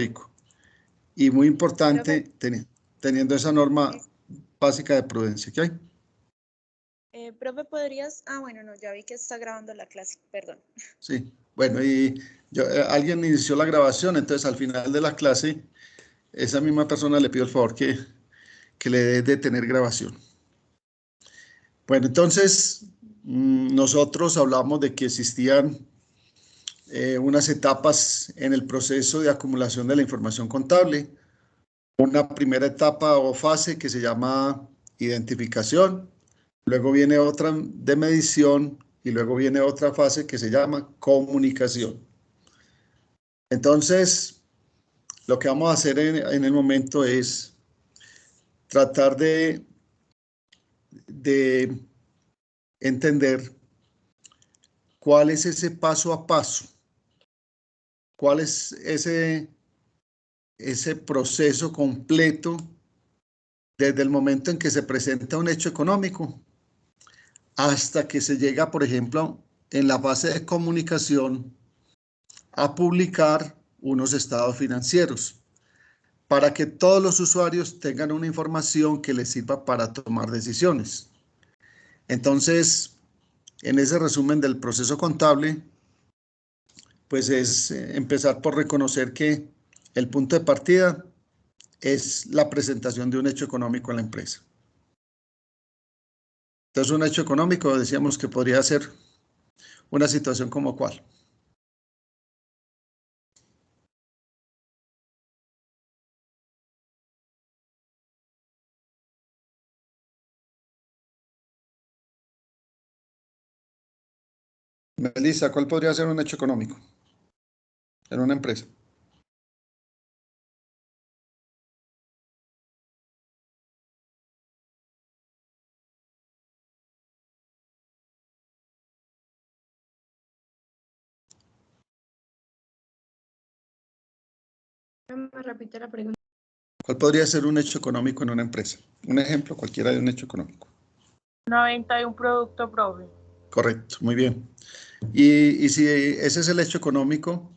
histórico. Y muy importante, Profe, teniendo esa norma básica de prudencia. ¿Qué hay? profe, ¿podrías? Ah, bueno, no, ya vi que está grabando la clase, perdón. Sí, bueno, y alguien inició la grabación, entonces al final de la clase, esa misma persona le pido el favor que le dé detener grabación. Bueno, entonces nosotros hablamos de que existían unas etapas en el proceso de acumulación de la información contable. Una primera etapa o fase que se llama identificación, luego viene otra de medición y luego viene otra fase que se llama comunicación. Entonces, lo que vamos a hacer en el momento es tratar de entender cuál es ese paso a paso, cuál es ese proceso completo desde el momento en que se presenta un hecho económico hasta que se llega, por ejemplo, en la fase de comunicación a publicar unos estados financieros para que todos los usuarios tengan una información que les sirva para tomar decisiones. Entonces, en ese resumen del proceso contable, pues es empezar por reconocer que el punto de partida es la presentación de un hecho económico en la empresa. Entonces, un hecho económico, decíamos que podría ser una situación como cuál. Melissa, ¿cuál podría ser un hecho económico en una empresa? ¿Me repite la pregunta? ¿Cuál podría ser un hecho económico en una empresa? Un ejemplo cualquiera de un hecho económico. Una venta de un producto, profe. Correcto, muy bien. Y si ese es el hecho económico,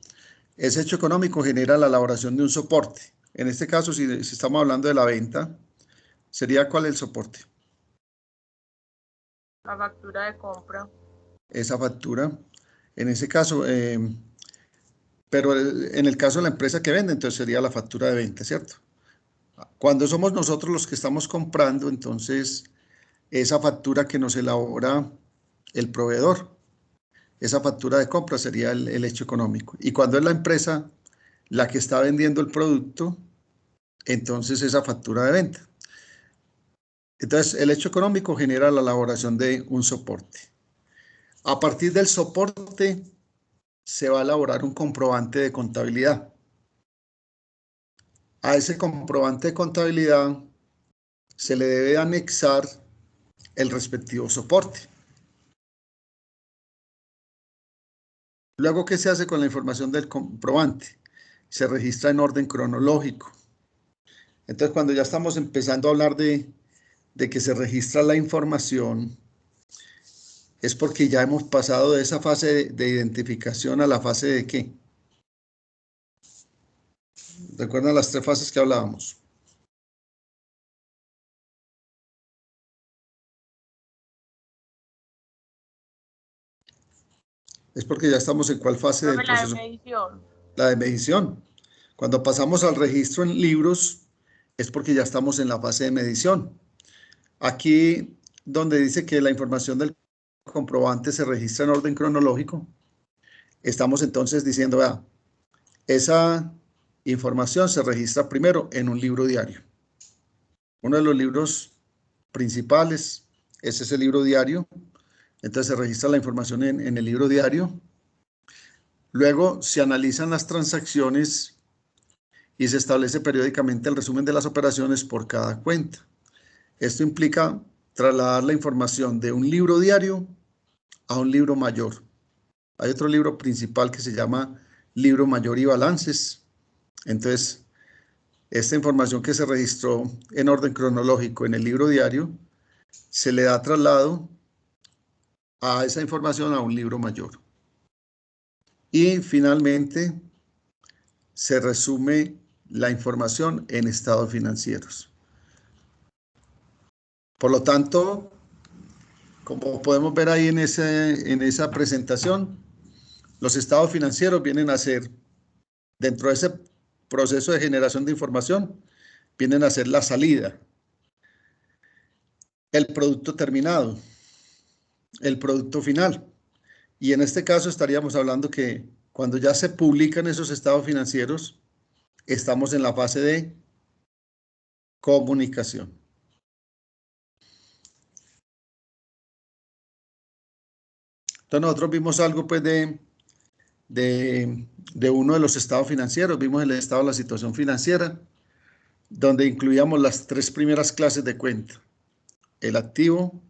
ese hecho económico genera la elaboración de un soporte. En este caso, si estamos hablando de la venta, ¿sería cuál el soporte? La factura de compra. Esa factura. En ese caso, pero en el caso de la empresa que vende, entonces sería la factura de venta, ¿cierto? Cuando somos nosotros los que estamos comprando, entonces esa factura que nos elabora el proveedor, esa factura de compra sería el hecho económico. Y cuando es la empresa la que está vendiendo el producto, entonces esa factura de venta. Entonces, el hecho económico genera la elaboración de un soporte. A partir del soporte se va a elaborar un comprobante de contabilidad. A ese comprobante de contabilidad se le debe anexar el respectivo soporte. Luego, ¿qué se hace con la información del comprobante? Se registra en orden cronológico. Entonces, cuando ya estamos empezando a hablar de que se registra la información, es porque ya hemos pasado de esa fase de identificación a la fase de ¿qué? ¿Recuerdan las 3 fases que hablábamos? Es porque ya estamos en cuál fase del Profe, la de proceso. medición. La de medición. Cuando pasamos al registro en libros, es porque ya estamos en la fase de medición. Aquí, donde dice que la información del comprobante se registra en orden cronológico, estamos entonces diciendo, vea, esa información se registra primero en un libro diario. Uno de los libros principales es ese libro diario. Entonces se registra la información en el libro diario. Luego se analizan las transacciones y se establece periódicamente el resumen de las operaciones por cada cuenta. Esto implica trasladar la información de un libro diario a un libro mayor. Hay otro libro principal que se llama libro mayor y balances. Entonces, esta información que se registró en orden cronológico en el libro diario se le da traslado a esa información a un libro mayor. Y finalmente, se resume la información en estados financieros. Por lo tanto, como podemos ver ahí en esa presentación, los estados financieros vienen a ser, dentro de ese proceso de generación de información, vienen a ser la salida, el producto terminado, el producto final. Y en este caso estaríamos hablando que cuando ya se publican esos estados financieros, estamos en la fase de comunicación. Entonces nosotros vimos algo pues de uno de los estados financieros, vimos el estado de la situación financiera, donde incluíamos las 3 primeras clases de cuenta: el activo,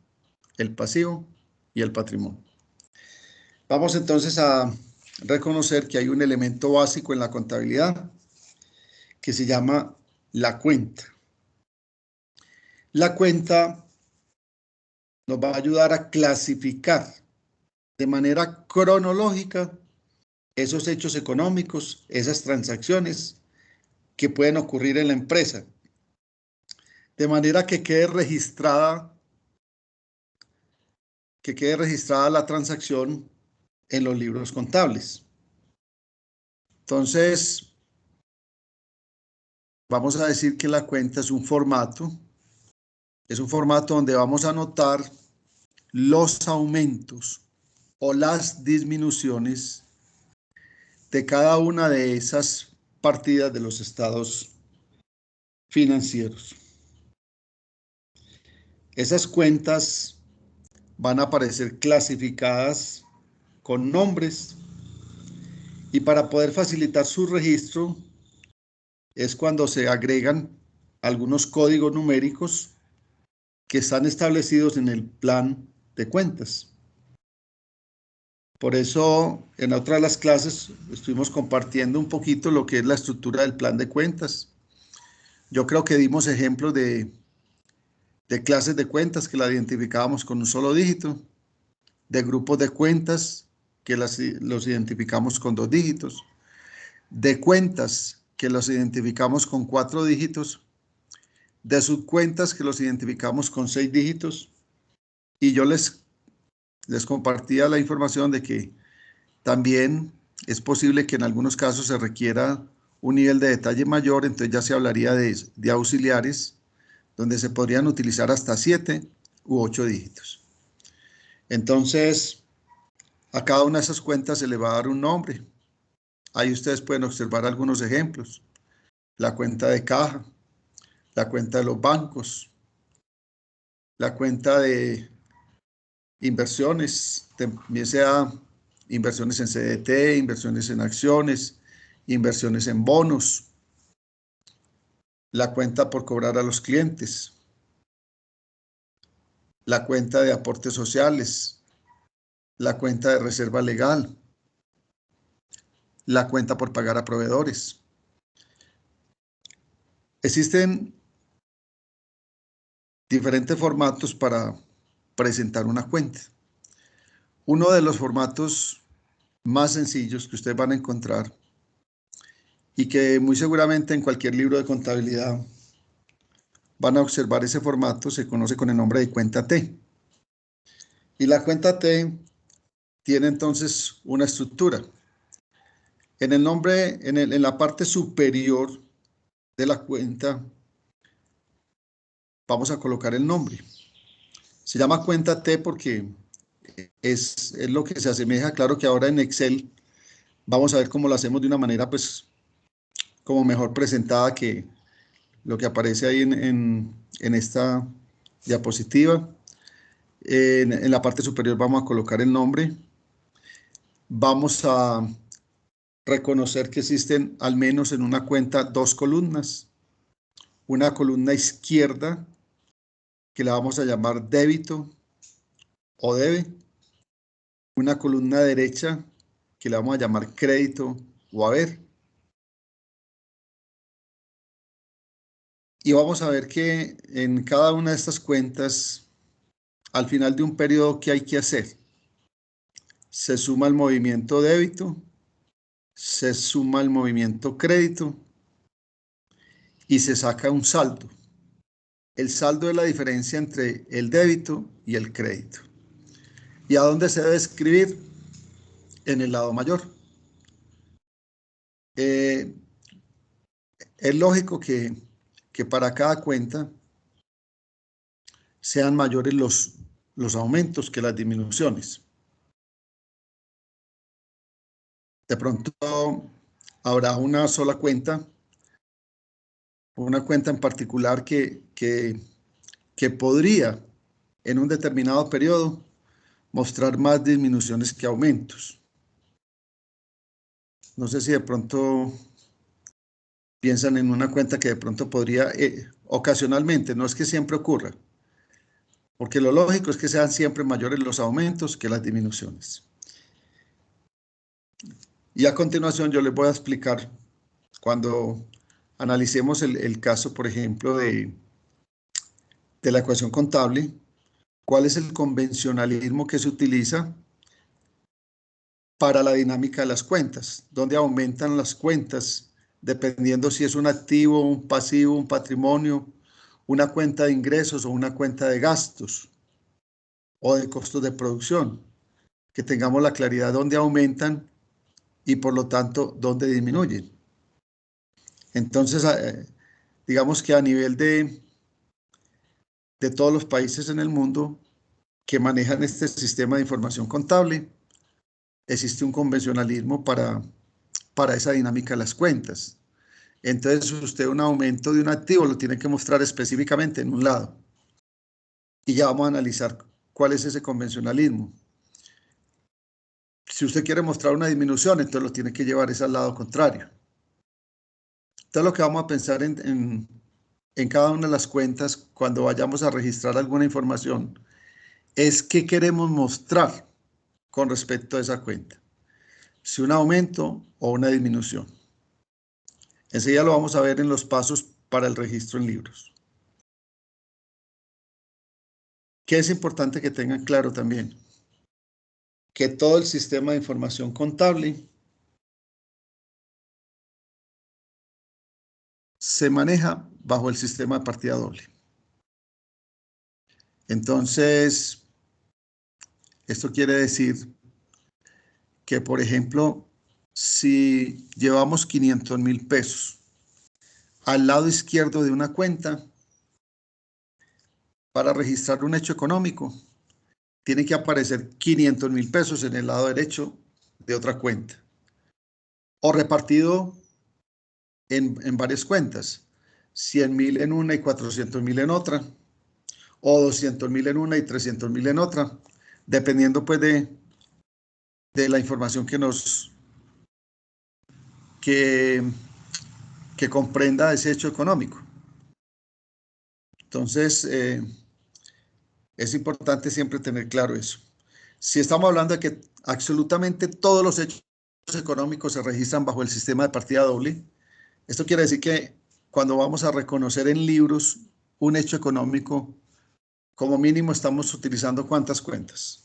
el pasivo y el patrimonio. Vamos entonces a reconocer que hay un elemento básico en la contabilidad que se llama la cuenta. La cuenta nos va a ayudar a clasificar de manera cronológica esos hechos económicos, esas transacciones que pueden ocurrir en la empresa, de manera que quede registrada la transacción en los libros contables. Entonces, vamos a decir que la cuenta es un formato donde vamos a anotar los aumentos o las disminuciones de cada una de esas partidas de los estados financieros. Esas cuentas van a aparecer clasificadas con nombres, y para poder facilitar su registro es cuando se agregan algunos códigos numéricos que están establecidos en el plan de cuentas. Por eso, en otra de las clases estuvimos compartiendo un poquito lo que es la estructura del plan de cuentas. Yo creo que dimos ejemplos de clases de cuentas que la identificábamos con un solo dígito, de grupos de cuentas que los identificamos con 2 dígitos, de cuentas que los identificamos con 4 dígitos, de subcuentas que los identificamos con 6 dígitos, y yo les compartía la información de que también es posible que en algunos casos se requiera un nivel de detalle mayor, entonces ya se hablaría de auxiliares, donde se podrían utilizar hasta 7 u 8 dígitos. Entonces, a cada una de esas cuentas se le va a dar un nombre. Ahí ustedes pueden observar algunos ejemplos: la cuenta de caja, la cuenta de los bancos, la cuenta de inversiones, también sea inversiones en CDT, inversiones en acciones, inversiones en bonos, la cuenta por cobrar a los clientes, la cuenta de aportes sociales, la cuenta de reserva legal, la cuenta por pagar a proveedores. Existen diferentes formatos para presentar una cuenta. Uno de los formatos más sencillos que ustedes van a encontrar, y que muy seguramente en cualquier libro de contabilidad van a observar ese formato, se conoce con el nombre de cuenta T. Y la cuenta T tiene entonces una estructura. En el nombre, en la parte superior de la cuenta, vamos a colocar el nombre. Se llama cuenta T porque es lo que se asemeja. Claro que ahora en Excel vamos a ver cómo lo hacemos de una manera pues como mejor presentada que lo que aparece ahí en esta diapositiva. En la parte superior vamos a colocar el nombre. Vamos a reconocer que existen al menos en una cuenta 2 columnas. Una columna izquierda que la vamos a llamar débito o debe. Una columna derecha que la vamos a llamar crédito o haber. Y vamos a ver que en cada una de estas cuentas, al final de un periodo, ¿qué hay que hacer? Se suma el movimiento débito se suma el movimiento crédito y se saca un saldo. El saldo es la diferencia entre el débito y el crédito. ¿Y a dónde se debe escribir? En el lado mayor. Es lógico que para cada cuenta sean mayores los aumentos que las disminuciones. De pronto habrá una sola cuenta, una cuenta en particular que podría en un determinado periodo mostrar más disminuciones que aumentos. No sé si de pronto piensan en una cuenta que de pronto podría, ocasionalmente, no es que siempre ocurra, porque lo lógico es que sean siempre mayores los aumentos que las disminuciones. Y a continuación yo les voy a explicar, cuando analicemos el caso, por ejemplo, de la ecuación contable, cuál es el convencionalismo que se utiliza para la dinámica de las cuentas, donde aumentan las cuentas, dependiendo si es un activo, un pasivo, un patrimonio, una cuenta de ingresos o una cuenta de gastos o de costos de producción, que tengamos la claridad dónde aumentan y por lo tanto dónde disminuyen. Entonces, digamos que a nivel de todos los países en el mundo que manejan este sistema de información contable, existe un convencionalismo para esa dinámica de las cuentas. Entonces, usted un aumento de un activo lo tiene que mostrar específicamente en un lado. Y ya vamos a analizar cuál es ese convencionalismo. Si usted quiere mostrar una disminución, entonces lo tiene que llevar al lado contrario. Entonces, lo que vamos a pensar en cada una de las cuentas cuando vayamos a registrar alguna información es qué queremos mostrar con respecto a esa cuenta. Si un aumento o una disminución. Enseguida lo vamos a ver en los pasos para el registro en libros. ¿Qué es importante que tengan claro también? Que todo el sistema de información contable se maneja bajo el sistema de partida doble. Entonces, esto quiere decir que, por ejemplo, si llevamos 500.000 pesos al lado izquierdo de una cuenta, para registrar un hecho económico, tiene que aparecer 500.000 pesos en el lado derecho de otra cuenta, o repartido en varias cuentas, 100.000 en una y 400.000 en otra, o 200.000 en una y 300.000 en otra, dependiendo pues de la información que comprenda ese hecho económico. Entonces, es importante siempre tener claro eso. Si estamos hablando de que absolutamente todos los hechos económicos se registran bajo el sistema de partida doble, esto quiere decir que cuando vamos a reconocer en libros un hecho económico, como mínimo estamos utilizando ¿cuántas cuentas?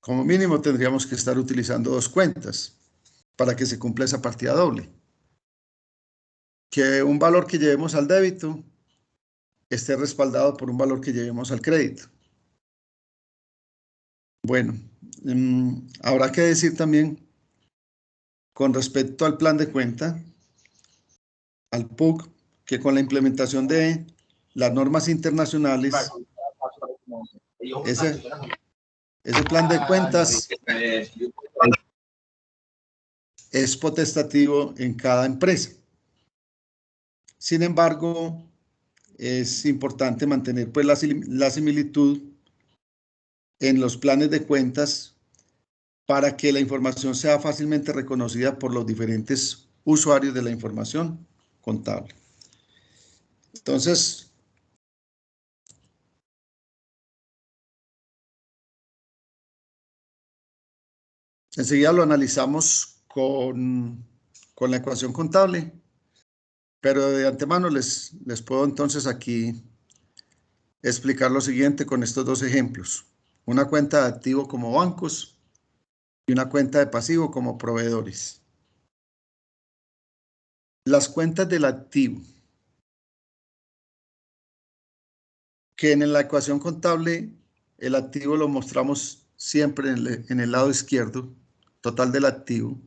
Como mínimo tendríamos que estar utilizando 2 cuentas para que se cumpla esa partida doble. Que un valor que llevemos al débito esté respaldado por un valor que llevemos al crédito. Bueno, habrá que decir también con respecto al plan de cuenta, al PUC, que con la implementación de las normas internacionales, ese plan de cuentas es potestativo en cada empresa. Sin embargo, es importante mantener pues la similitud en los planes de cuentas para que la información sea fácilmente reconocida por los diferentes usuarios de la información contable. Entonces, Enseguida lo analizamos con la ecuación contable, pero de antemano les puedo entonces aquí explicar lo siguiente con estos dos ejemplos. Una cuenta de activo como bancos y una cuenta de pasivo como proveedores. Las cuentas del activo, que en la ecuación contable el activo lo mostramos siempre en el lado izquierdo, total del activo.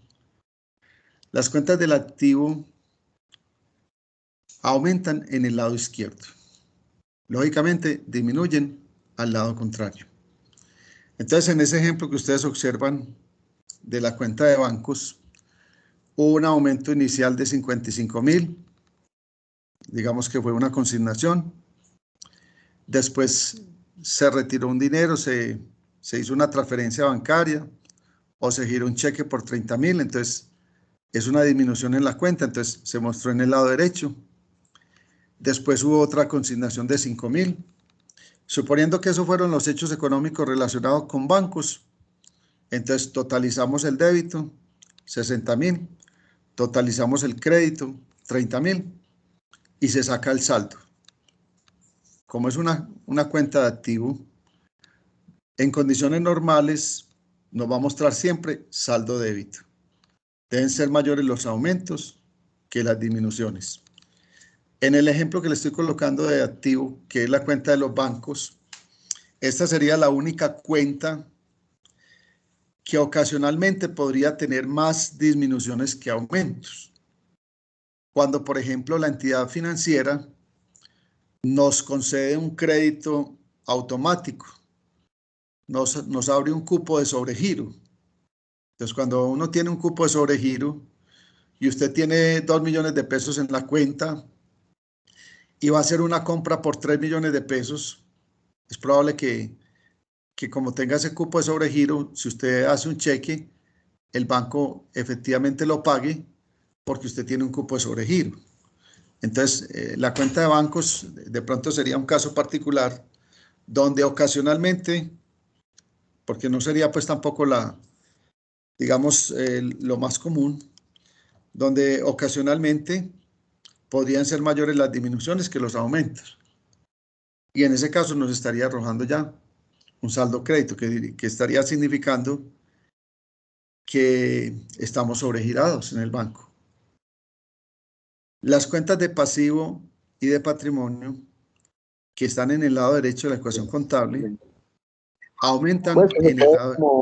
Las cuentas del activo aumentan en el lado izquierdo. Lógicamente disminuyen al lado contrario. Entonces, en ese ejemplo que ustedes observan de la cuenta de bancos, hubo un aumento inicial de 55.000, digamos que fue una consignación. Después se retiró un dinero, se hizo una transferencia bancaria o se giró un cheque por 30.000, entonces es una disminución en la cuenta, entonces se mostró en el lado derecho. Después hubo otra consignación de 5.000. Suponiendo que esos fueron los hechos económicos relacionados con bancos, entonces totalizamos el débito, 60.000, totalizamos el crédito, 30.000, y se saca el saldo. Como es una cuenta de activo, en condiciones normales nos va a mostrar siempre saldo débito. Deben ser mayores los aumentos que las disminuciones. En el ejemplo que le estoy colocando de activo, que es la cuenta de los bancos, esta sería la única cuenta que ocasionalmente podría tener más disminuciones que aumentos. Cuando, por ejemplo, la entidad financiera nos concede un crédito automático, nos abre un cupo de sobregiro. Entonces, cuando uno tiene un cupo de sobregiro y usted tiene 2 millones de pesos en la cuenta y va a hacer una compra por 3 millones de pesos, es probable que como tenga ese cupo de sobregiro, si usted hace un cheque, el banco efectivamente lo pague porque usted tiene un cupo de sobregiro. Entonces, la cuenta de bancos de pronto sería un caso particular donde ocasionalmente, porque no sería pues tampoco digamos, lo más común, donde ocasionalmente podrían ser mayores las disminuciones que los aumentos. Y en ese caso nos estaría arrojando ya un saldo crédito, que estaría significando que estamos sobregirados en el banco. Las cuentas de pasivo y de patrimonio que están en el lado derecho de la ecuación contable aumentan en el lado...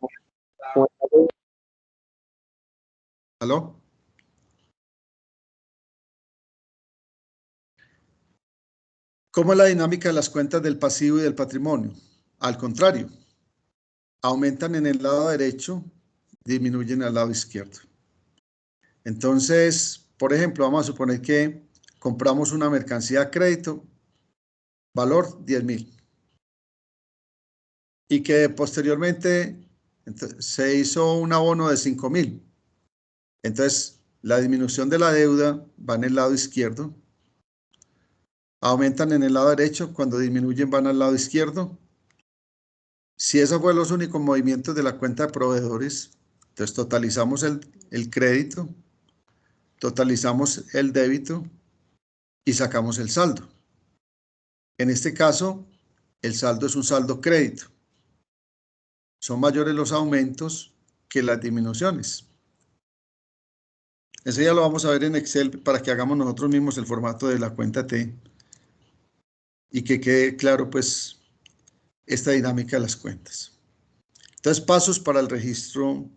¿Aló? ¿Cómo es la dinámica de las cuentas del pasivo y del patrimonio? Al contrario, aumentan en el lado derecho, disminuyen al lado izquierdo. Entonces, por ejemplo, vamos a suponer que compramos una mercancía a crédito, valor 10.000, y que posteriormente se hizo un abono de 5.000. Entonces, la disminución de la deuda va en el lado izquierdo, aumentan en el lado derecho, cuando disminuyen van al lado izquierdo. Si esos fueron los únicos movimientos de la cuenta de proveedores, entonces totalizamos el crédito, totalizamos el débito y sacamos el saldo. En este caso, el saldo es un saldo crédito. Son mayores los aumentos que las disminuciones. Eso ya lo vamos a ver en Excel para que hagamos nosotros mismos el formato de la cuenta T y que quede claro pues esta dinámica de las cuentas. Entonces, pasos para el registro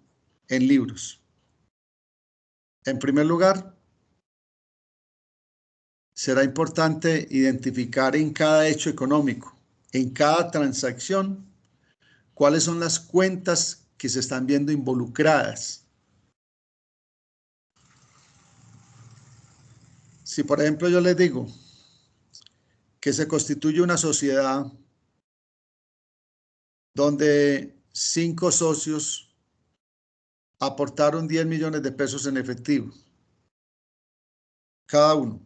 en libros. En primer lugar, será importante identificar en cada hecho económico, en cada transacción, cuáles son las cuentas que se están viendo involucradas. Si, por ejemplo, yo les digo que se constituye una sociedad donde 5 socios aportaron 10 millones de pesos en efectivo, cada uno,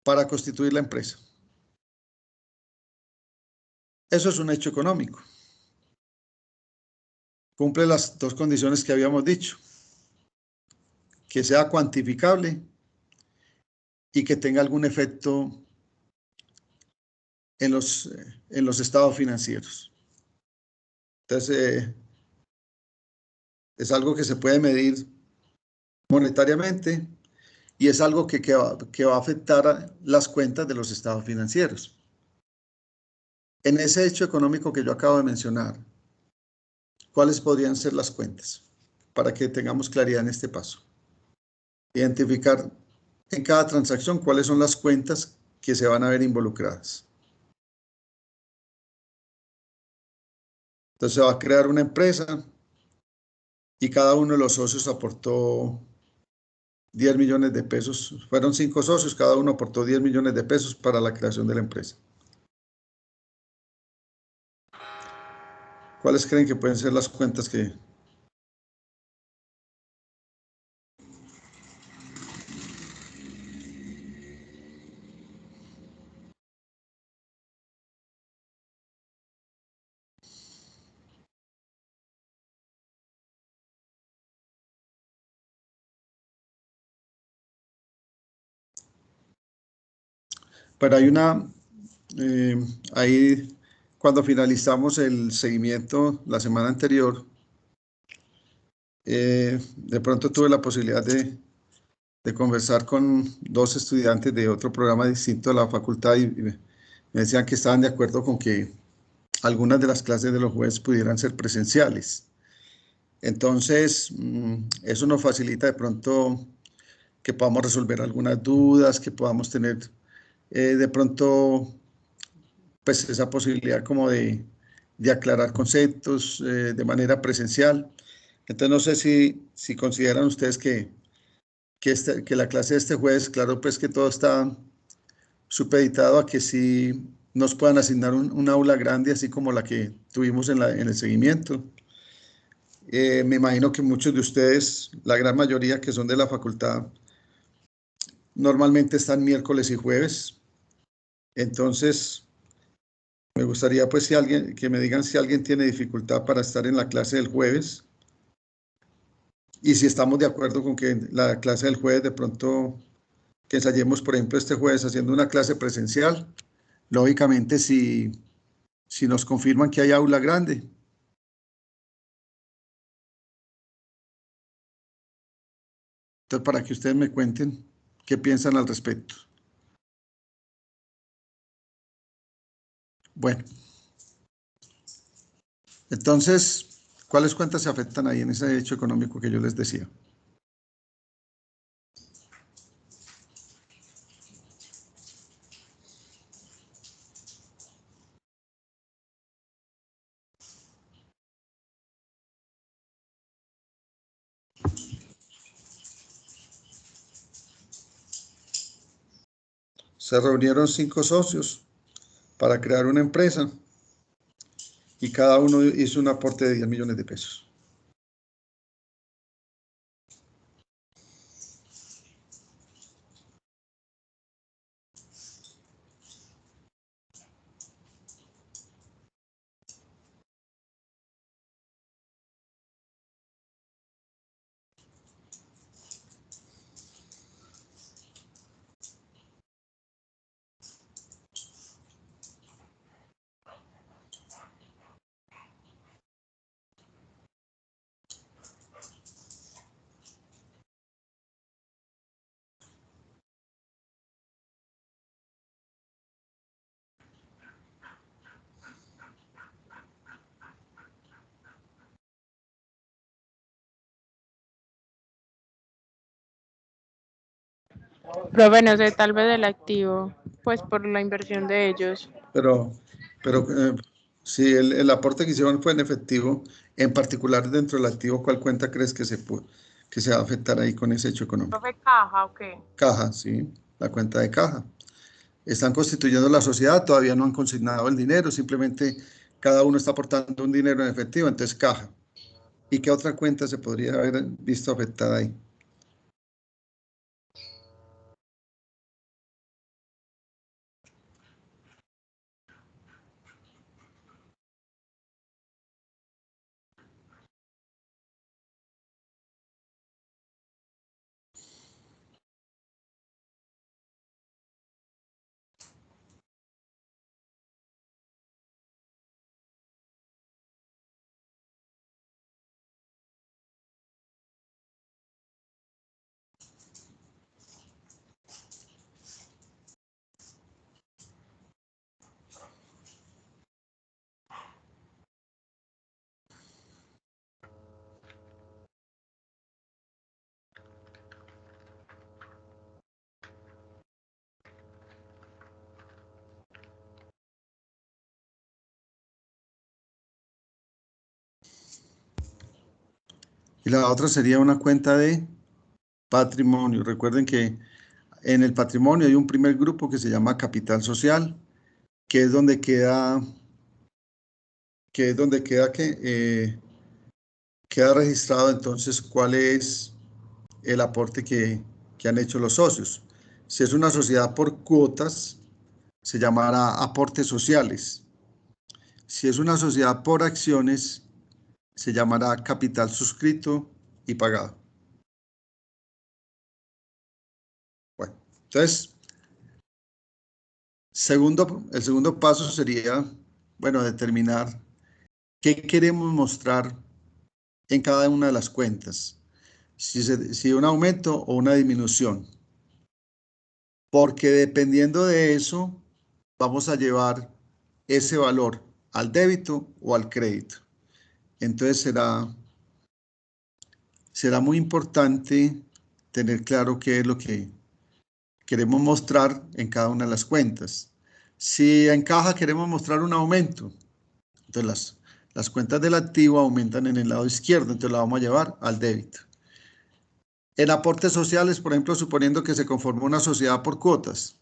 para constituir la empresa. Eso es un hecho económico. cumple las dos condiciones que habíamos dicho, que sea cuantificable y que tenga algún efecto en los estados financieros. Entonces, es algo que se puede medir monetariamente y es algo que va a afectar a las cuentas de los estados financieros. En ese hecho económico que yo acabo de mencionar, ¿cuáles podrían ser las cuentas? Para que tengamos claridad en este paso. Identificar en cada transacción cuáles son las cuentas que se van a ver involucradas. Entonces se va a crear una empresa y cada uno de los socios aportó 10 millones de pesos. Fueron 5 socios, cada uno aportó 10 millones de pesos para la creación de la empresa. ¿Cuáles creen que pueden ser las cuentas que... Pero hay una... ahí, cuando finalizamos el seguimiento la semana anterior, de pronto tuve la posibilidad de conversar con dos estudiantes de otro programa distinto de la facultad y me decían que estaban de acuerdo con que algunas de las clases de los jueves pudieran ser presenciales. Entonces, eso nos facilita de pronto que podamos resolver algunas dudas, que podamos tener de pronto pues esa posibilidad como de aclarar conceptos de manera presencial. Entonces, no sé si consideran ustedes que la clase de este jueves, claro, pues que todo está supeditado a que sí nos puedan asignar un aula grande, así como la que tuvimos en el seguimiento. Me imagino que muchos de ustedes, la gran mayoría que son de la facultad, normalmente están miércoles y jueves. Entonces, me gustaría pues que me digan si alguien tiene dificultad para estar en la clase del jueves y si estamos de acuerdo con que la clase del jueves de pronto que ensayemos, por ejemplo, este jueves haciendo una clase presencial. Lógicamente, si nos confirman que hay aula grande. Entonces, para que ustedes me cuenten qué piensan al respecto. Bueno, entonces, ¿cuáles cuentas se afectan ahí en ese hecho económico que yo les decía? Se reunieron 5 socios para crear una empresa y cada uno hizo un aporte de 10 millones de pesos. Profe, no sé, tal vez el activo, pues por la inversión de ellos. Pero, pero si el aporte que hicieron fue en efectivo, en particular dentro del activo, ¿cuál cuenta crees que se va a afectar ahí con ese hecho económico? Profe, caja, ¿o qué? Caja, sí, la cuenta de caja. Están constituyendo la sociedad, todavía no han consignado el dinero, simplemente cada uno está aportando un dinero en efectivo, entonces caja. ¿Y qué otra cuenta se podría haber visto afectada ahí? Y la otra sería una cuenta de patrimonio. Recuerden que en el patrimonio hay un primer grupo que se llama capital social, que es donde queda, queda registrado entonces cuál es el aporte que han hecho los socios. Si es una sociedad por cuotas, se llamará aportes sociales. Si es una sociedad por acciones, se llamará capital suscrito y pagado. Bueno, entonces, el segundo paso sería, bueno, determinar qué queremos mostrar en cada una de las cuentas. Si un aumento o una disminución. Porque dependiendo de eso, vamos a llevar ese valor al débito o al crédito. Entonces será muy importante tener claro qué es lo que queremos mostrar en cada una de las cuentas. Si en caja queremos mostrar un aumento, entonces las cuentas del activo aumentan en el lado izquierdo, entonces la vamos a llevar al débito. En aportes sociales, por ejemplo, suponiendo que se conformó una sociedad por cuotas,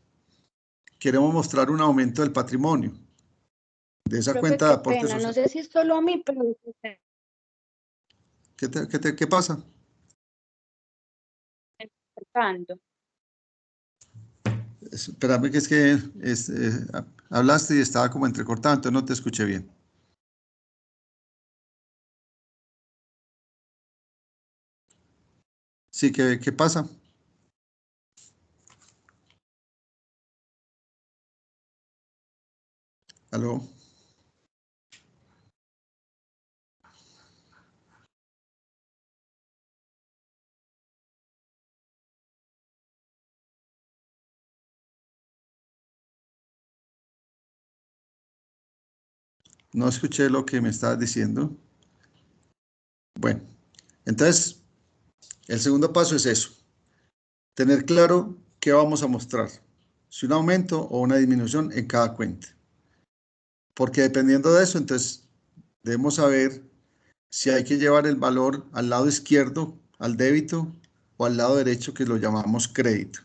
queremos mostrar un aumento del patrimonio de esa Profe, cuenta de qué aportes pena, no sociales. sé si es solo a mí, pero ¿Qué pasa? cortando. Espérame que es que hablaste y estaba como entrecortado, entonces no te escuché bien. Sí, ¿qué pasa? ¿Aló? No escuché lo que me estabas diciendo. Bueno, entonces el segundo paso es eso. Tener claro qué vamos a mostrar. Si un aumento o una disminución en cada cuenta. Porque dependiendo de eso, entonces debemos saber si hay que llevar el valor al lado izquierdo, al débito, o al lado derecho, que lo llamamos crédito.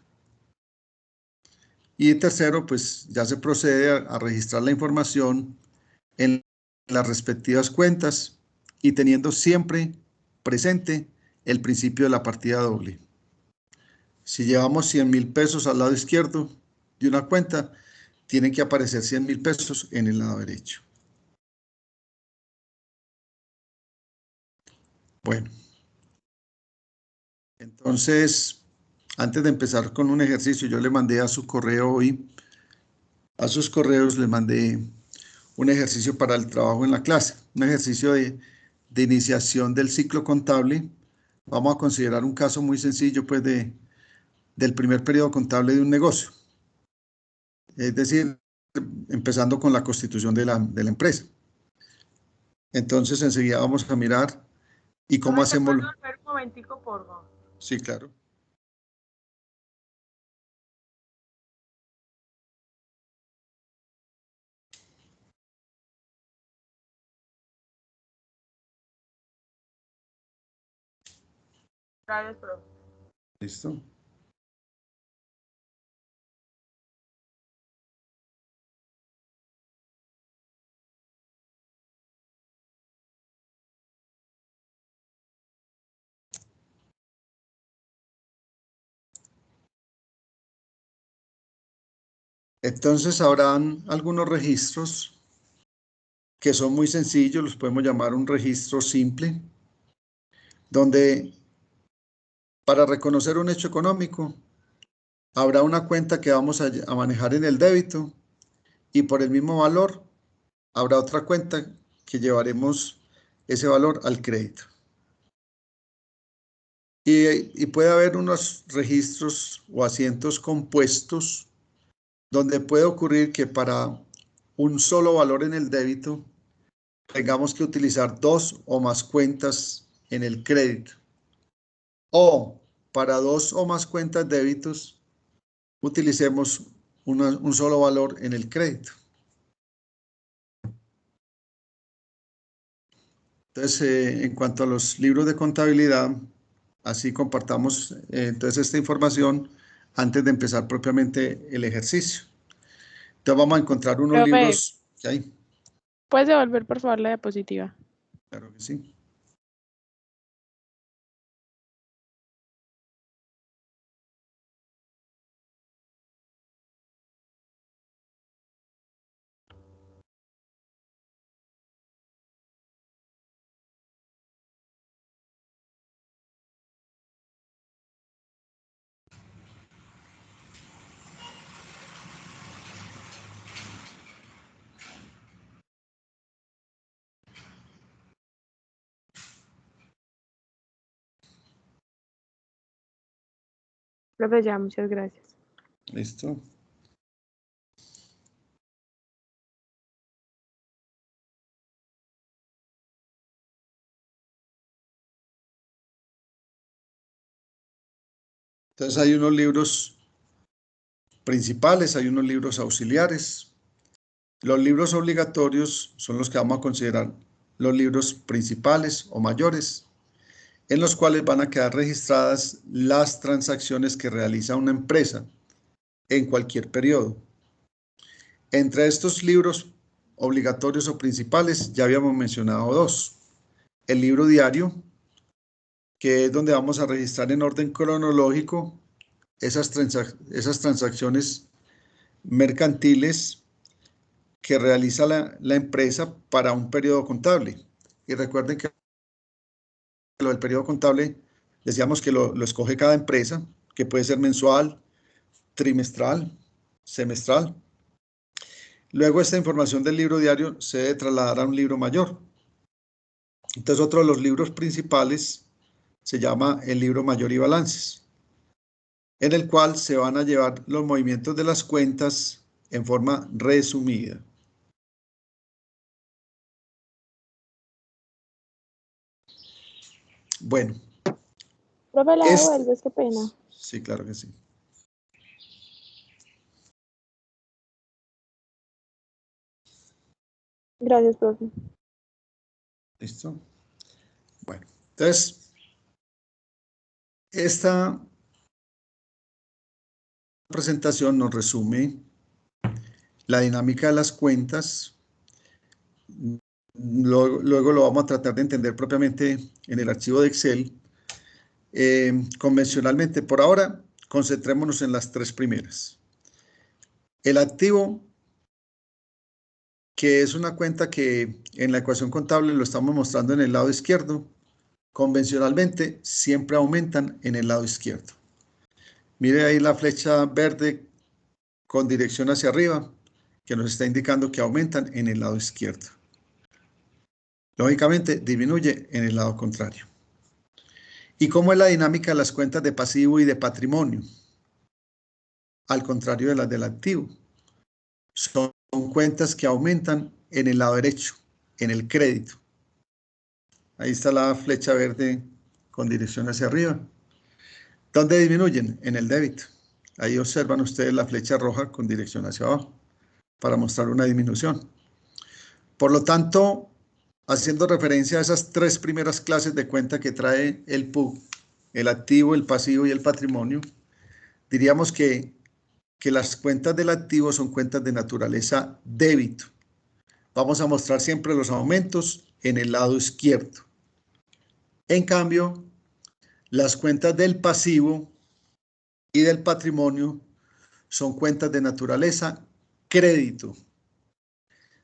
Y tercero, pues ya se procede a registrar la información en las respectivas cuentas y teniendo siempre presente el principio de la partida doble. Si llevamos 100.000 pesos al lado izquierdo de una cuenta, tienen que aparecer 100.000 pesos en el lado derecho. Bueno, entonces, antes de empezar con un ejercicio, yo le mandé a su correo hoy, a sus correos le mandé un ejercicio para el trabajo en la clase, un ejercicio de iniciación del ciclo contable. Vamos a considerar un caso muy sencillo, pues, del primer periodo contable de un negocio. Es decir, empezando con la constitución de la empresa. Entonces, enseguida vamos a mirar y cómo ¿Te hacemos. puedes volver un momentico, por favor? Sí, claro. Gracias, profe. Listo. Entonces, habrán algunos registros que son muy sencillos, los podemos llamar un registro simple, donde para reconocer un hecho económico, habrá una cuenta que vamos a manejar en el débito y por el mismo valor habrá otra cuenta que llevaremos ese valor al crédito. Y puede haber unos registros o asientos compuestos donde puede ocurrir que para un solo valor en el débito tengamos que utilizar dos o más cuentas en el crédito. O para dos o más cuentas débitos utilicemos un solo valor en el crédito. Entonces, en cuanto a los libros de contabilidad, así compartamos entonces esta información antes de empezar propiamente el ejercicio. Entonces vamos a encontrar unos Profe, libros que hay. ¿puedes devolver por favor la diapositiva? Claro que sí. Profe, ya, muchas gracias. Listo. Entonces hay unos libros principales, hay unos libros auxiliares. Los libros obligatorios son los que vamos a considerar los libros principales o mayores, en los cuales van a quedar registradas las transacciones que realiza una empresa en cualquier periodo. Entre estos libros obligatorios o principales ya habíamos mencionado dos. El libro diario, que es donde vamos a registrar en orden cronológico esas transacciones mercantiles que realiza la empresa para un periodo contable. Y recuerden que lo del periodo contable, decíamos que lo escoge cada empresa, que puede ser mensual, trimestral, semestral. Luego esta información del libro diario se debe trasladar a un libro mayor. Entonces otro de los libros principales se llama el libro mayor y balances, en el cual se van a llevar los movimientos de las cuentas en forma resumida. Bueno. Profe, la devuelves, qué pena. Sí, claro que sí. Gracias, profe. ¿Listo? Bueno, entonces, esta presentación nos resume la dinámica de las cuentas. Luego lo vamos a tratar de entender propiamente en el archivo de Excel. Convencionalmente, por ahora, concentrémonos en las tres primeras. El activo, que es una cuenta que en la ecuación contable lo estamos mostrando en el lado izquierdo, convencionalmente siempre aumentan en el lado izquierdo. Mire ahí la flecha verde con dirección hacia arriba, que nos está indicando que aumentan en el lado izquierdo. Lógicamente, disminuye en el lado contrario. ¿Y cómo es la dinámica de las cuentas de pasivo y de patrimonio? Al contrario de las del activo. Son cuentas que aumentan en el lado derecho, en el crédito. Ahí está la flecha verde con dirección hacia arriba. ¿Dónde disminuyen? En el débito. Ahí observan ustedes la flecha roja con dirección hacia abajo para mostrar una disminución. Por lo tanto, haciendo referencia a esas tres primeras clases de cuenta que trae el PUC, el activo, el pasivo y el patrimonio, diríamos que las cuentas del activo son cuentas de naturaleza débito. Vamos a mostrar siempre los aumentos en el lado izquierdo. En cambio, las cuentas del pasivo y del patrimonio son cuentas de naturaleza crédito.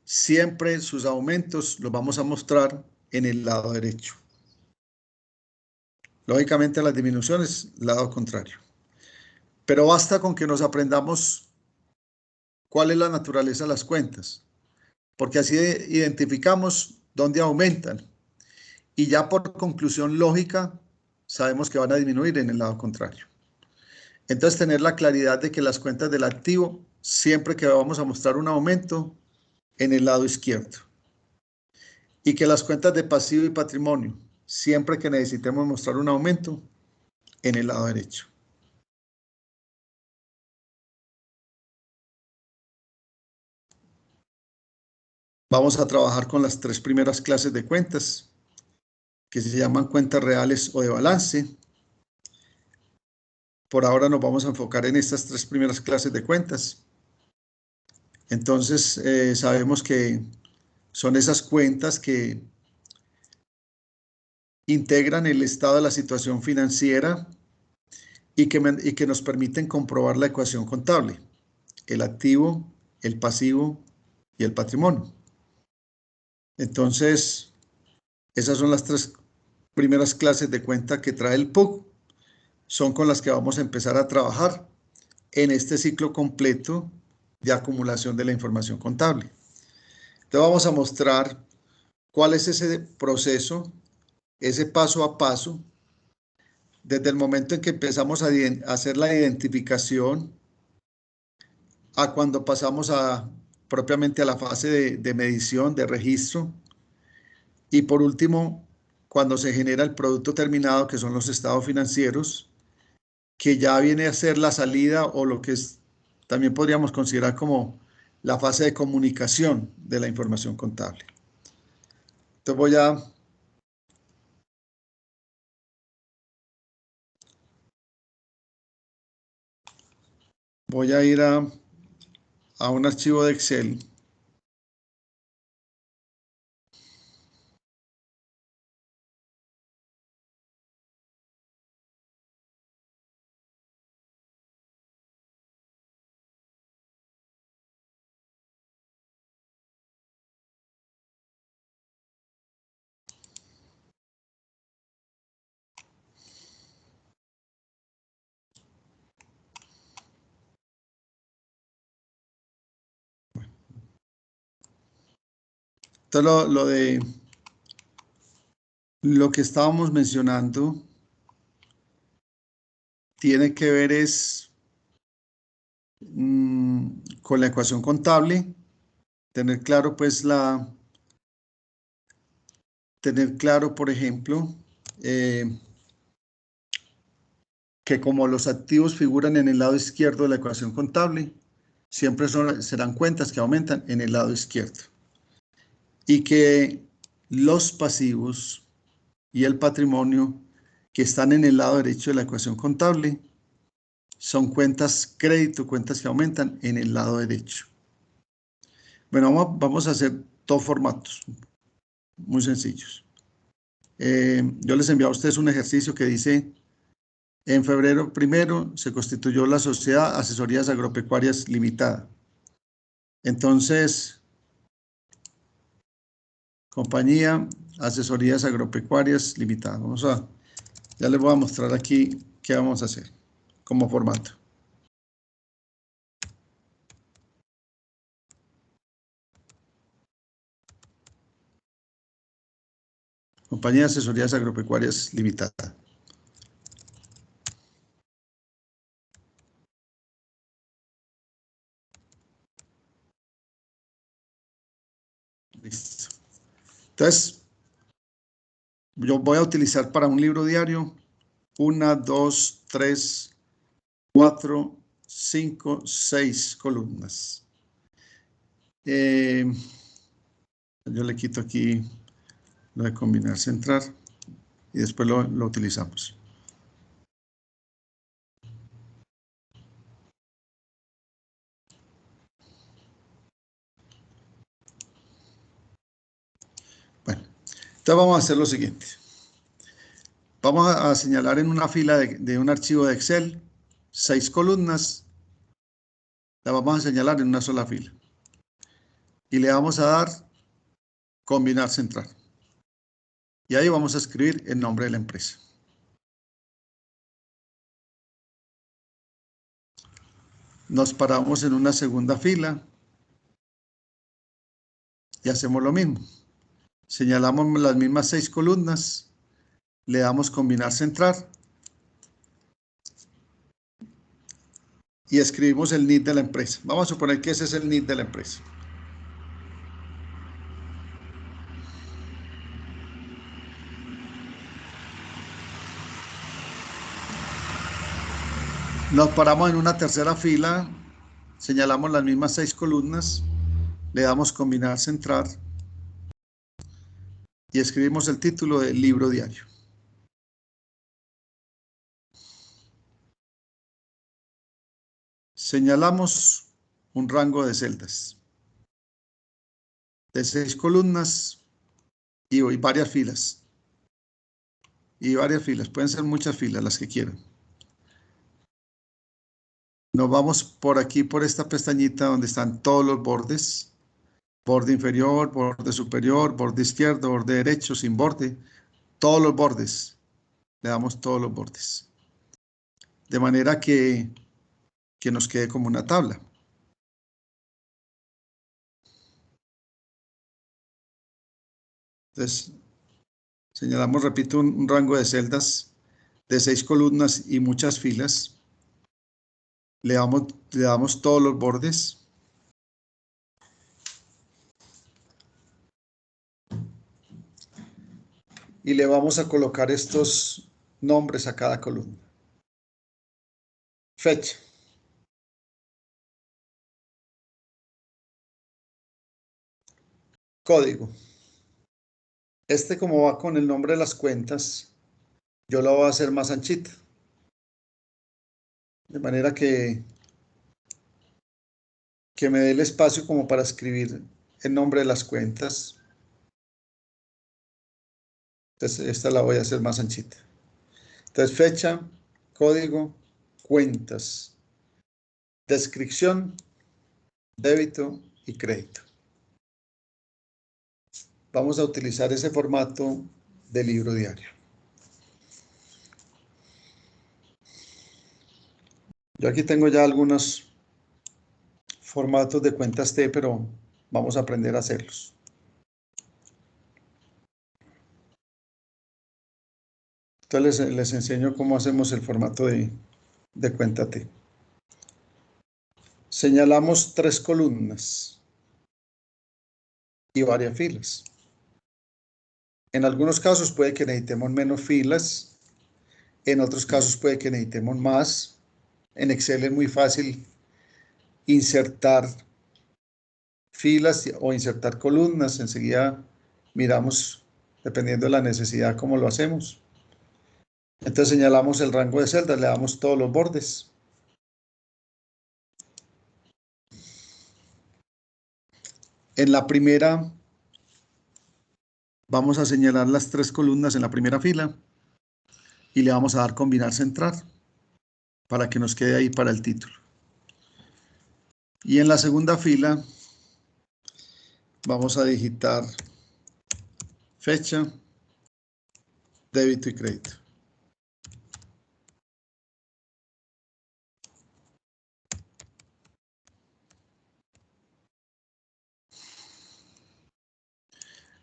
Siempre sus aumentos los vamos a mostrar en el lado derecho. Lógicamente las disminuciones, lado contrario. Pero basta con que nos aprendamos cuál es la naturaleza de las cuentas, porque así identificamos dónde aumentan y ya por conclusión lógica sabemos que van a disminuir en el lado contrario. Entonces tener la claridad de que las cuentas del activo, siempre que vamos a mostrar un aumento, en el lado izquierdo. Y que las cuentas de pasivo y patrimonio, siempre que necesitemos mostrar un aumento, en el lado derecho. Vamos a trabajar con las tres primeras clases de cuentas. que se llaman cuentas reales o de balance. Por ahora nos vamos a enfocar en estas 3 primeras clases de cuentas. Entonces, sabemos que son esas cuentas que integran el estado de la situación financiera y que nos permiten comprobar la ecuación contable, el activo, el pasivo y el patrimonio. Entonces, esas son las 3 primeras clases de cuenta que trae el PUC. Son con las que vamos a empezar a trabajar en este ciclo completo de acumulación de la información contable. Te vamos a mostrar cuál es ese proceso, ese paso a paso, desde el momento en que empezamos a hacer la identificación a cuando pasamos propiamente a la fase de medición, de registro, y por último, cuando se genera el producto terminado, que son los estados financieros, que ya viene a ser la salida o lo que también podríamos considerar como la fase de comunicación de la información contable. Entonces voy a ir a un archivo de Excel. Entonces, lo que estábamos mencionando tiene que ver con la ecuación contable, tener claro pues por ejemplo, que como los activos figuran en el lado izquierdo de la ecuación contable, siempre serán cuentas que aumentan en el lado izquierdo. Y que los pasivos y el patrimonio que están en el lado derecho de la ecuación contable son cuentas crédito, cuentas que aumentan en el lado derecho. Bueno, vamos a hacer 2 formatos muy sencillos. Yo les envío a ustedes un ejercicio que dice: en febrero 1 se constituyó la Sociedad Asesorías Agropecuarias Limitada. Entonces, Compañía Asesorías Agropecuarias Limitada. Ya les voy a mostrar aquí qué vamos a hacer como formato. Compañía Asesorías Agropecuarias Limitada. Listo. Entonces, yo voy a utilizar para un libro diario 1, 2, 3, 4, 5, 6 columnas. Yo le quito aquí lo de combinar, centrar y después lo utilizamos. Bueno, entonces vamos a hacer lo siguiente. Vamos a señalar en una fila de un archivo de Excel 6 columnas. La vamos a señalar en una sola fila. Y le vamos a dar combinar, centrar. Y ahí vamos a escribir el nombre de la empresa. Nos paramos en una segunda fila y hacemos lo mismo. Señalamos las mismas 6 columnas, le damos combinar, centrar y escribimos el NID de la empresa. Vamos a suponer que ese es el NID de la empresa. Nos paramos en una tercera fila, señalamos las mismas 6 columnas, le damos combinar, centrar y escribimos el título del libro diario. Señalamos un rango de celdas de 6 columnas y varias filas. Pueden ser muchas filas las que quieran. Nos vamos por aquí, por esta pestañita donde están todos los bordes. Borde inferior, borde superior, borde izquierdo, borde derecho, sin borde. Todos los bordes. Le damos todos los bordes. De manera que nos quede como una tabla. Entonces, señalamos, repito, un rango de celdas de 6 columnas y muchas filas. Le damos todos los bordes. Y le vamos a colocar estos nombres a cada columna. Fecha. Código. Este, como va con el nombre de las cuentas, yo lo voy a hacer más anchito. De manera que me dé el espacio como para escribir el nombre de las cuentas. Entonces, esta la voy a hacer más anchita. Entonces, fecha, código, cuentas, descripción, débito y crédito. Vamos a utilizar ese formato de libro diario. Yo aquí tengo ya algunos formatos de cuentas T, pero vamos a aprender a hacerlos. Entonces les enseño cómo hacemos el formato de cuenta T. Señalamos 3 columnas y varias filas. En algunos casos puede que necesitemos menos filas, en otros casos puede que necesitemos más. En Excel es muy fácil insertar filas o insertar columnas. Enseguida miramos, dependiendo de la necesidad, cómo lo hacemos. Entonces señalamos el rango de celdas, le damos todos los bordes. En la primera, vamos a señalar las 3 columnas en la primera fila y le vamos a dar combinar centrar para que nos quede ahí para el título. Y en la segunda fila, vamos a digitar fecha, débito y crédito.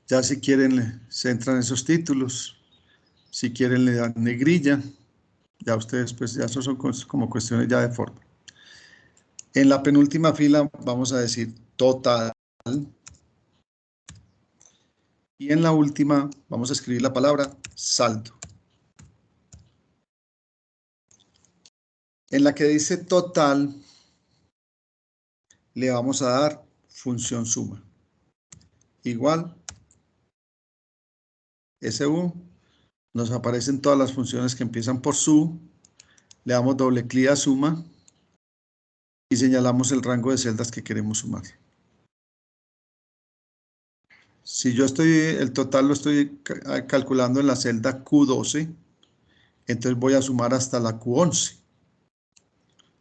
Ya si quieren, se entran esos títulos. Si quieren, le dan negrilla. Ya ustedes, pues ya eso son como cuestiones ya de forma. En la penúltima fila vamos a decir total. Y en la última vamos a escribir la palabra saldo. En la que dice total, le vamos a dar función suma. Igual, SU, nos aparecen todas las funciones que empiezan por su, le damos doble clic a suma y señalamos el rango de celdas que queremos sumar. Si yo el total lo estoy calculando en la celda Q12, entonces voy a sumar hasta la Q11.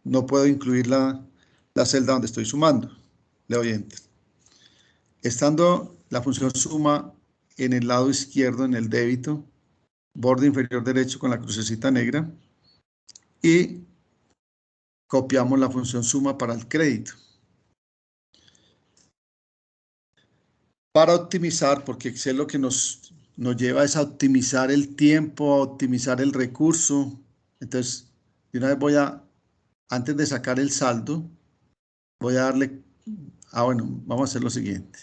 No puedo incluir la celda donde estoy sumando. Le doy Enter. Estando la función suma en el lado izquierdo, en el débito, borde inferior derecho con la crucecita negra, y copiamos la función suma para el crédito. Para optimizar, porque Excel lo que nos lleva es a optimizar el tiempo, a optimizar el recurso. Entonces, de una vez antes de sacar el saldo, voy a darle, bueno, vamos a hacer lo siguiente.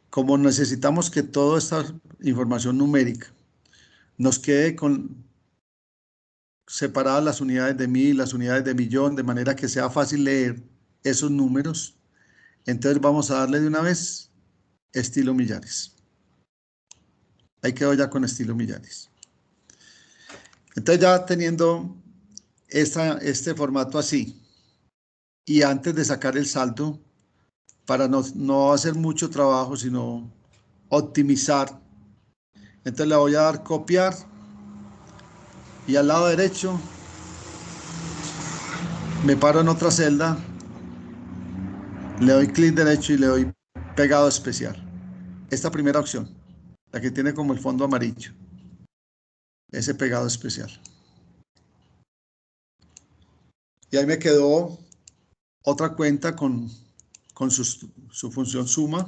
Como necesitamos que toda esta información numérica nos quede separadas las unidades de 1000, las unidades de millón, de manera que sea fácil leer esos números, entonces vamos a darle de una vez estilo millares. Ahí quedó ya con estilo Millares. Entonces ya teniendo este formato así, y antes de sacar el saldo, para no hacer mucho trabajo, sino optimizar, entonces le voy a dar copiar, y al lado derecho me paro en otra celda, le doy clic derecho y le doy pegado especial. Esta primera opción, la que tiene como el fondo amarillo, ese pegado especial. Y ahí me quedó otra cuenta con su función suma.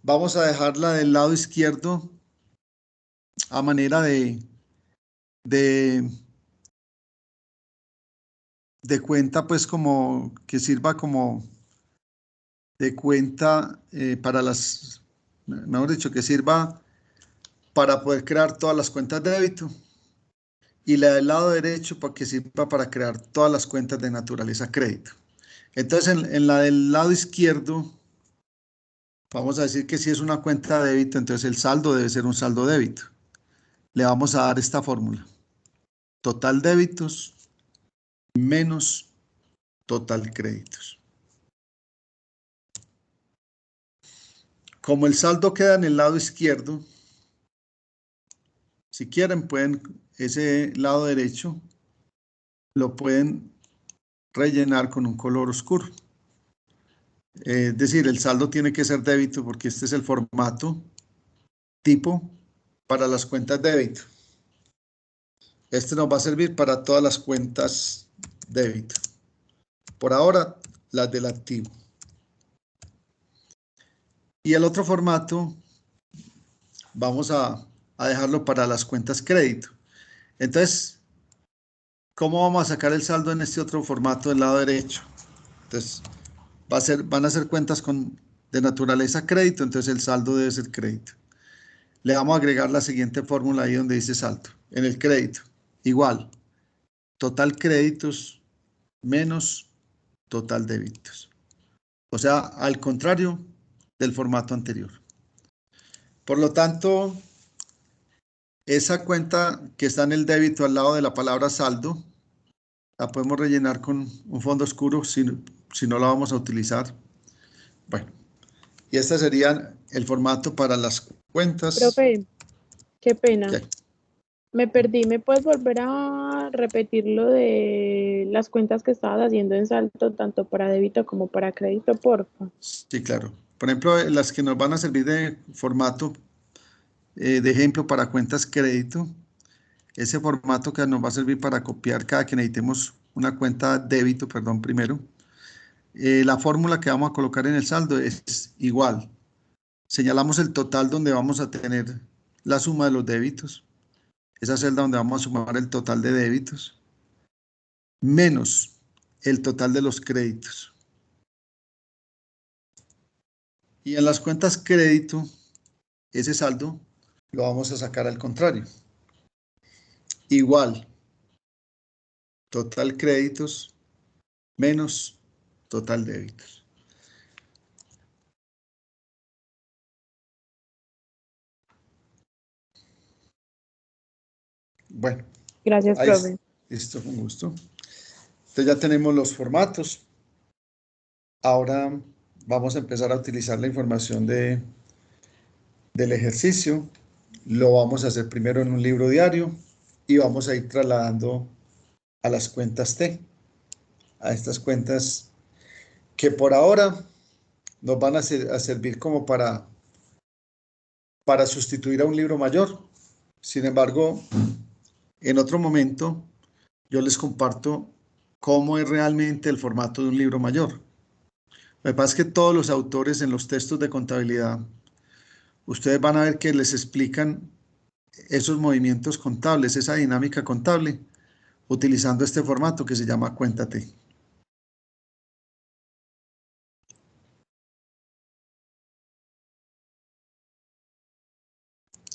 Vamos a dejarla del lado izquierdo a manera de cuenta, pues como que sirva como de cuenta para mejor dicho, que sirva para poder crear todas las cuentas de débito. Y la del lado derecho para que sirva para crear todas las cuentas de naturaleza crédito. Entonces, en la del lado izquierdo, vamos a decir que si es una cuenta de débito, entonces el saldo debe ser un saldo débito. Le vamos a dar esta fórmula. Total débitos menos total créditos. Como el saldo queda en el lado izquierdo, si quieren pueden, ese lado derecho, lo pueden rellenar con un color oscuro. Es decir, el saldo tiene que ser débito porque este es el formato tipo para las cuentas de débito. Este nos va a servir para todas las cuentas débito. Por ahora, las del activo. Y el otro formato, vamos a dejarlo para las cuentas crédito. Entonces, ¿cómo vamos a sacar el saldo en este otro formato del lado derecho? Entonces, van a ser cuentas de naturaleza crédito, entonces el saldo debe ser crédito. Le vamos a agregar la siguiente fórmula ahí donde dice saldo. En el crédito, igual, total créditos menos total débitos. O sea, al contrario del formato anterior. Por lo tanto, esa cuenta que está en el débito al lado de la palabra saldo, la podemos rellenar con un fondo oscuro si no la vamos a utilizar. Bueno, y este sería el formato para las cuentas. Profe, qué pena. ¿Qué? Me perdí. ¿Me puedes volver a repetir lo de las cuentas que estabas haciendo en saldo, tanto para débito como para crédito, porfa? Sí, claro. Por ejemplo, las que nos van a servir de formato de ejemplo para cuentas crédito, ese formato que nos va a servir para copiar cada que necesitemos una cuenta débito, perdón, primero. La fórmula que vamos a colocar en el saldo es igual. Señalamos el total donde vamos a tener la suma de los débitos, esa celda donde vamos a sumar el total de débitos, menos el total de los créditos. Y en las cuentas crédito, ese saldo lo vamos a sacar al contrario. Igual, total créditos menos total débitos. Bueno, Gracias, ahí profe. esto con gusto. Entonces ya tenemos los formatos. Ahora vamos a empezar a utilizar la información del ejercicio. Lo vamos a hacer primero en un libro diario y vamos a ir trasladando a las cuentas T, a estas cuentas que por ahora nos van a servir como para sustituir a un libro mayor. Sin embargo, en otro momento yo les comparto cómo es realmente el formato de un libro mayor. Lo que pasa es que todos los autores en los textos de contabilidad, ustedes van a ver que les explican esos movimientos contables, esa dinámica contable, utilizando este formato que se llama Cuéntate.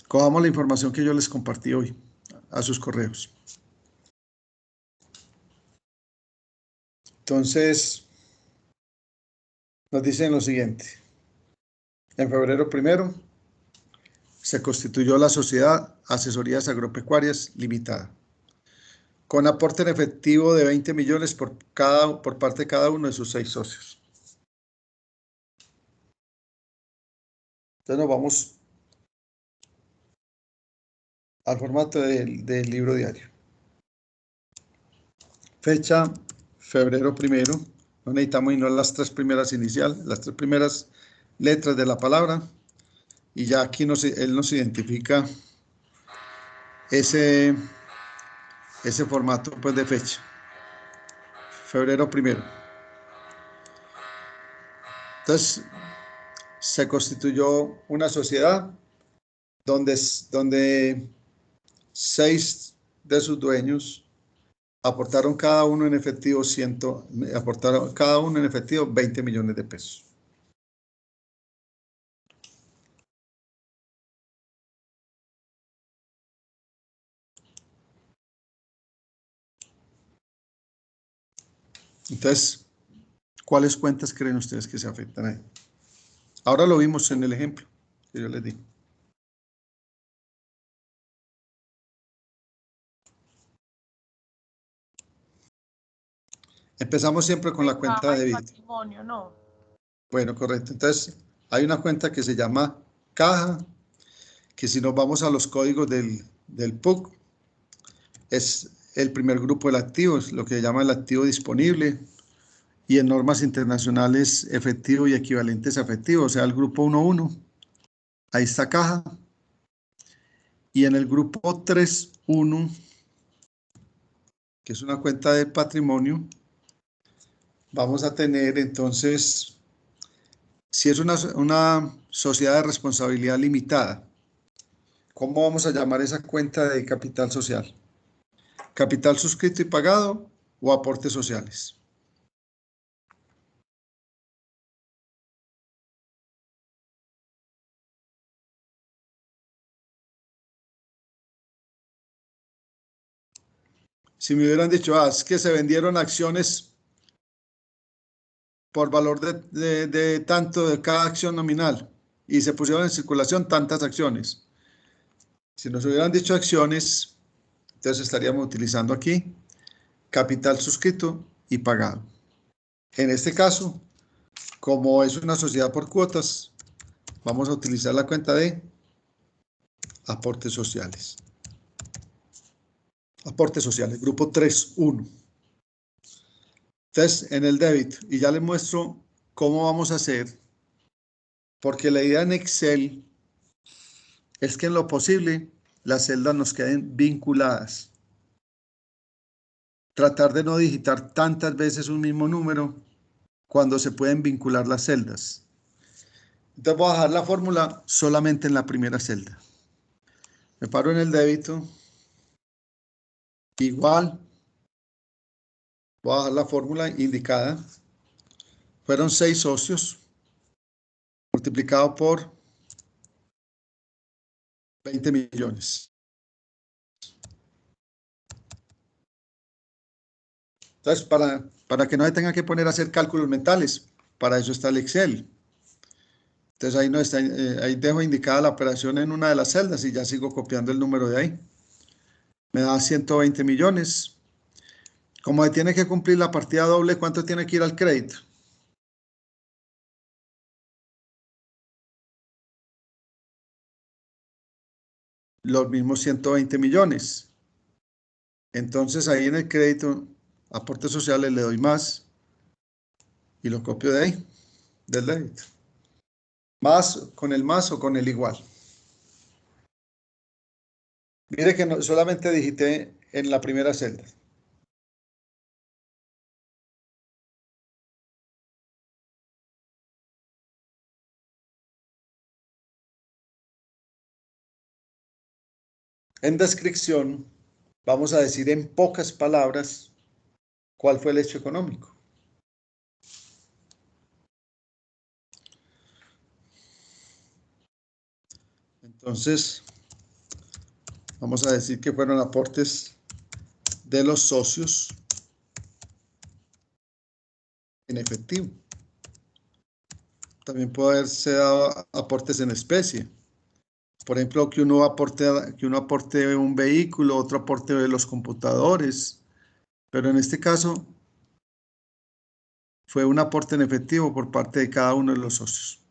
Cojamos la información que yo les compartí hoy a sus correos. Entonces, nos dicen lo siguiente. En febrero 1, se constituyó la Sociedad Asesorías Agropecuarias Limitada, con aporte en efectivo de 20 millones por parte de cada uno de sus 6 socios. Entonces nos vamos al formato del libro diario. Fecha, febrero 1. No necesitamos sino las 3 primeras iniciales, las 3 primeras letras de la palabra. Y ya aquí él nos identifica ese formato pues, de fecha. Febrero 1. Entonces, se constituyó una sociedad donde 6 de sus dueños aportaron cada uno en efectivo 20 millones de pesos. Entonces, ¿cuáles cuentas creen ustedes que se afectan ahí? Ahora lo vimos en el ejemplo que yo les di. Empezamos siempre con la cuenta de débito. Patrimonio, no. Bueno, correcto. Entonces, hay una cuenta que se llama caja, que si nos vamos a los códigos del PUC, es el primer grupo del activo, es lo que se llama el activo disponible, y en normas internacionales efectivo y equivalentes a efectivo, o sea, el grupo 1.1, ahí está caja, y en el grupo 3.1, que es una cuenta de patrimonio, vamos a tener entonces, si es una sociedad de responsabilidad limitada, ¿cómo vamos a llamar esa cuenta de capital social? ¿Capital suscrito y pagado o aportes sociales? Si me hubieran dicho, es que se vendieron acciones por valor de tanto de cada acción nominal y se pusieron en circulación tantas acciones. Si nos hubieran dicho acciones, entonces estaríamos utilizando aquí capital suscrito y pagado. En este caso, como es una sociedad por cuotas, vamos a utilizar la cuenta de aportes sociales. Aportes sociales, grupo 3.1. Entonces, en el débito, y ya les muestro cómo vamos a hacer, porque la idea en Excel es que en lo posible las celdas nos queden vinculadas. Tratar de no digitar tantas veces un mismo número cuando se pueden vincular las celdas. Entonces voy a dejar la fórmula solamente en la primera celda. Me paro en el débito. Igual. Voy a dejar la fórmula indicada. Fueron 6 socios. Multiplicado por 20 millones. Entonces, para que no se tengan que poner a hacer cálculos mentales, para eso está el Excel. Entonces ahí, no está, ahí dejo indicada la operación en una de las celdas y ya sigo copiando el número de ahí. Me da 120 millones. Como se tiene que cumplir la partida doble, ¿cuánto tiene que ir al crédito? Los mismos 120 millones. Entonces ahí en el crédito, aportes sociales, le doy más y lo copio de ahí, del débito. Más con el más o con el igual. Mire que no, solamente digité en la primera celda. En descripción, vamos a decir en pocas palabras cuál fue el hecho económico. Entonces, vamos a decir que fueron aportes de los socios en efectivo. También puede haberse dado aportes en especie, Por ejemplo, que uno aporte un vehículo, otro aporte de los computadores, pero en este caso fue un aporte en efectivo por parte de cada uno de los socios.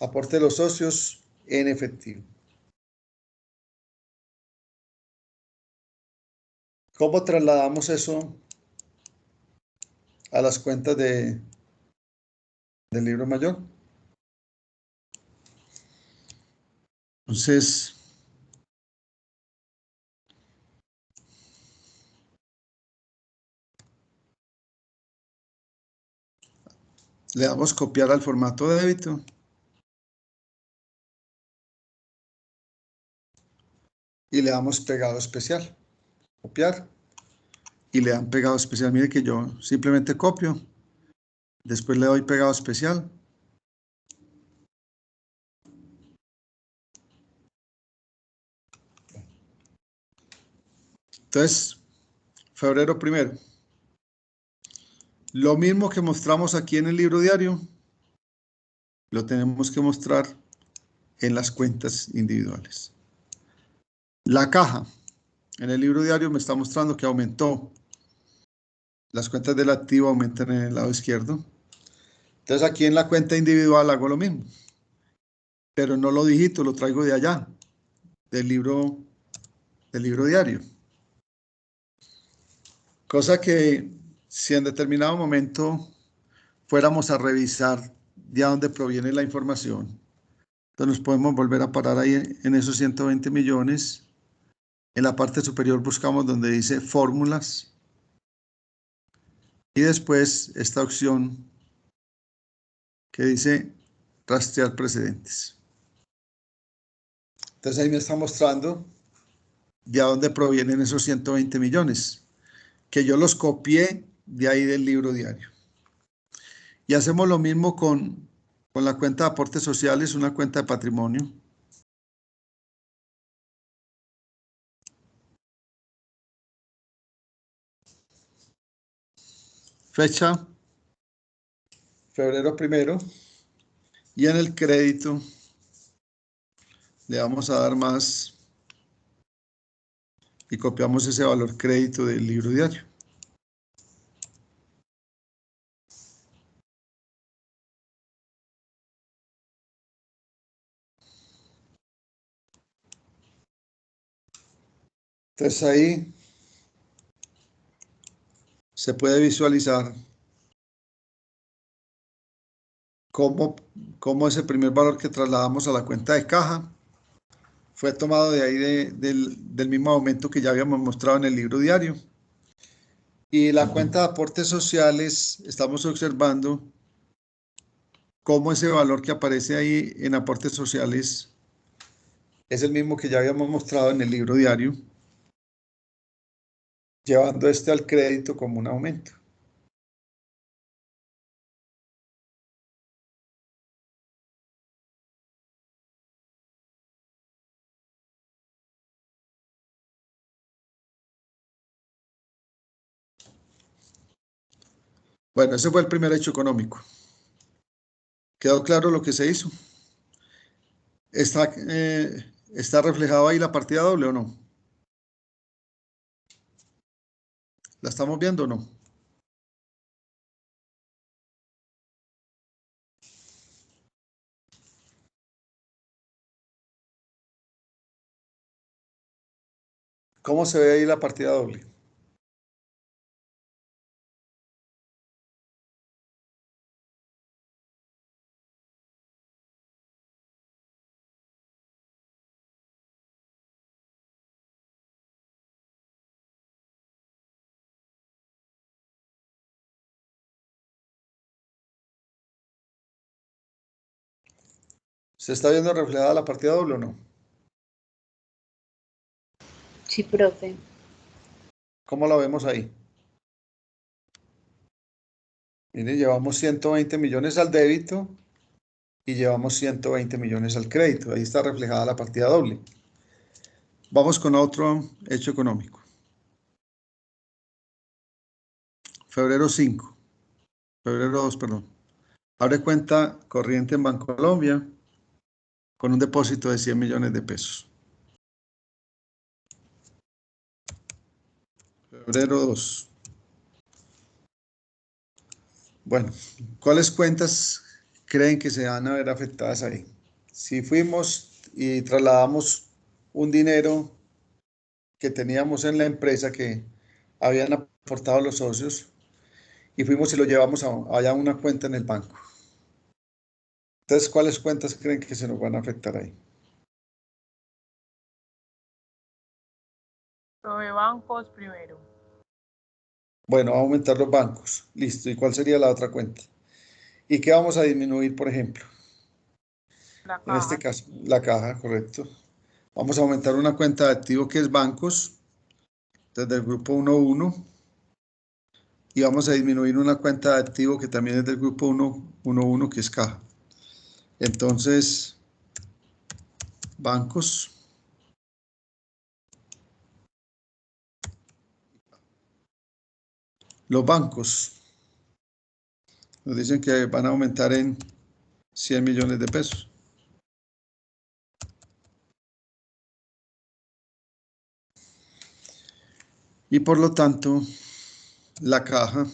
Aporte de los socios en efectivo. ¿Cómo trasladamos eso a las cuentas del libro mayor? Entonces, le damos copiar al formato de débito. Y le damos pegado especial. Copiar. Y le dan pegado especial. Mire que yo simplemente copio. Después le doy pegado especial. Entonces, febrero 1. Lo mismo que mostramos aquí en el libro diario, lo tenemos que mostrar en las cuentas individuales. La caja, en el libro diario me está mostrando que aumentó. Las cuentas del activo aumentan en el lado izquierdo. Entonces aquí en la cuenta individual hago lo mismo, pero no lo digito, lo traigo de allá, del libro diario. Cosa que si en determinado momento fuéramos a revisar de dónde proviene la información, entonces nos podemos volver a parar ahí en esos 120 millones. En la parte superior buscamos donde dice fórmulas y después esta opción que dice rastrear precedentes. Entonces ahí me está mostrando de dónde provienen esos 120 millones, que yo los copié de ahí del libro diario. Y hacemos lo mismo con la cuenta de aportes sociales, una cuenta de patrimonio. Fecha, febrero 1. Y en el crédito le vamos a dar más y copiamos ese valor crédito del libro diario. Entonces ahí se puede visualizar cómo ese primer valor que trasladamos a la cuenta de caja fue tomado de ahí del mismo aumento que ya habíamos mostrado en el libro diario. Y la cuenta de aportes sociales, estamos observando cómo ese valor que aparece ahí en aportes sociales es el mismo que ya habíamos mostrado en el libro diario, llevando al crédito como un aumento. Bueno, ese fue el primer hecho económico. ¿Quedó claro lo que se hizo? ¿Está reflejado ahí la partida doble o no? ¿La estamos viendo o no? ¿Cómo se ve ahí la partida doble? ¿Se está viendo reflejada la partida doble o no? Sí, profe. ¿Cómo la vemos ahí? Mire, llevamos 120 millones al débito y llevamos 120 millones al crédito. Ahí está reflejada la partida doble. Vamos con otro hecho económico. Febrero 5. Febrero 2, perdón. Abre cuenta corriente en Bancolombia. con un depósito de 100 millones de pesos. Febrero 2. Bueno, ¿cuáles cuentas creen que se van a ver afectadas ahí? Si fuimos y trasladamos un dinero que teníamos en la empresa que habían aportado los socios y fuimos y lo llevamos allá a una cuenta en el banco. Entonces, ¿cuáles cuentas creen que se nos van a afectar ahí? Sobre bancos primero. Bueno, va a aumentar los bancos. Listo. ¿Y cuál sería la otra cuenta? ¿Y qué vamos a disminuir, por ejemplo? La En este caja. caso, la caja, correcto. Vamos a aumentar una cuenta de activo que es bancos, desde el grupo 1.1. Y vamos a disminuir una cuenta de activo que también es del grupo 1.1, que es caja. Entonces, bancos. Los bancos nos dicen que van a aumentar en 100 millones de pesos. Y por lo tanto, la caja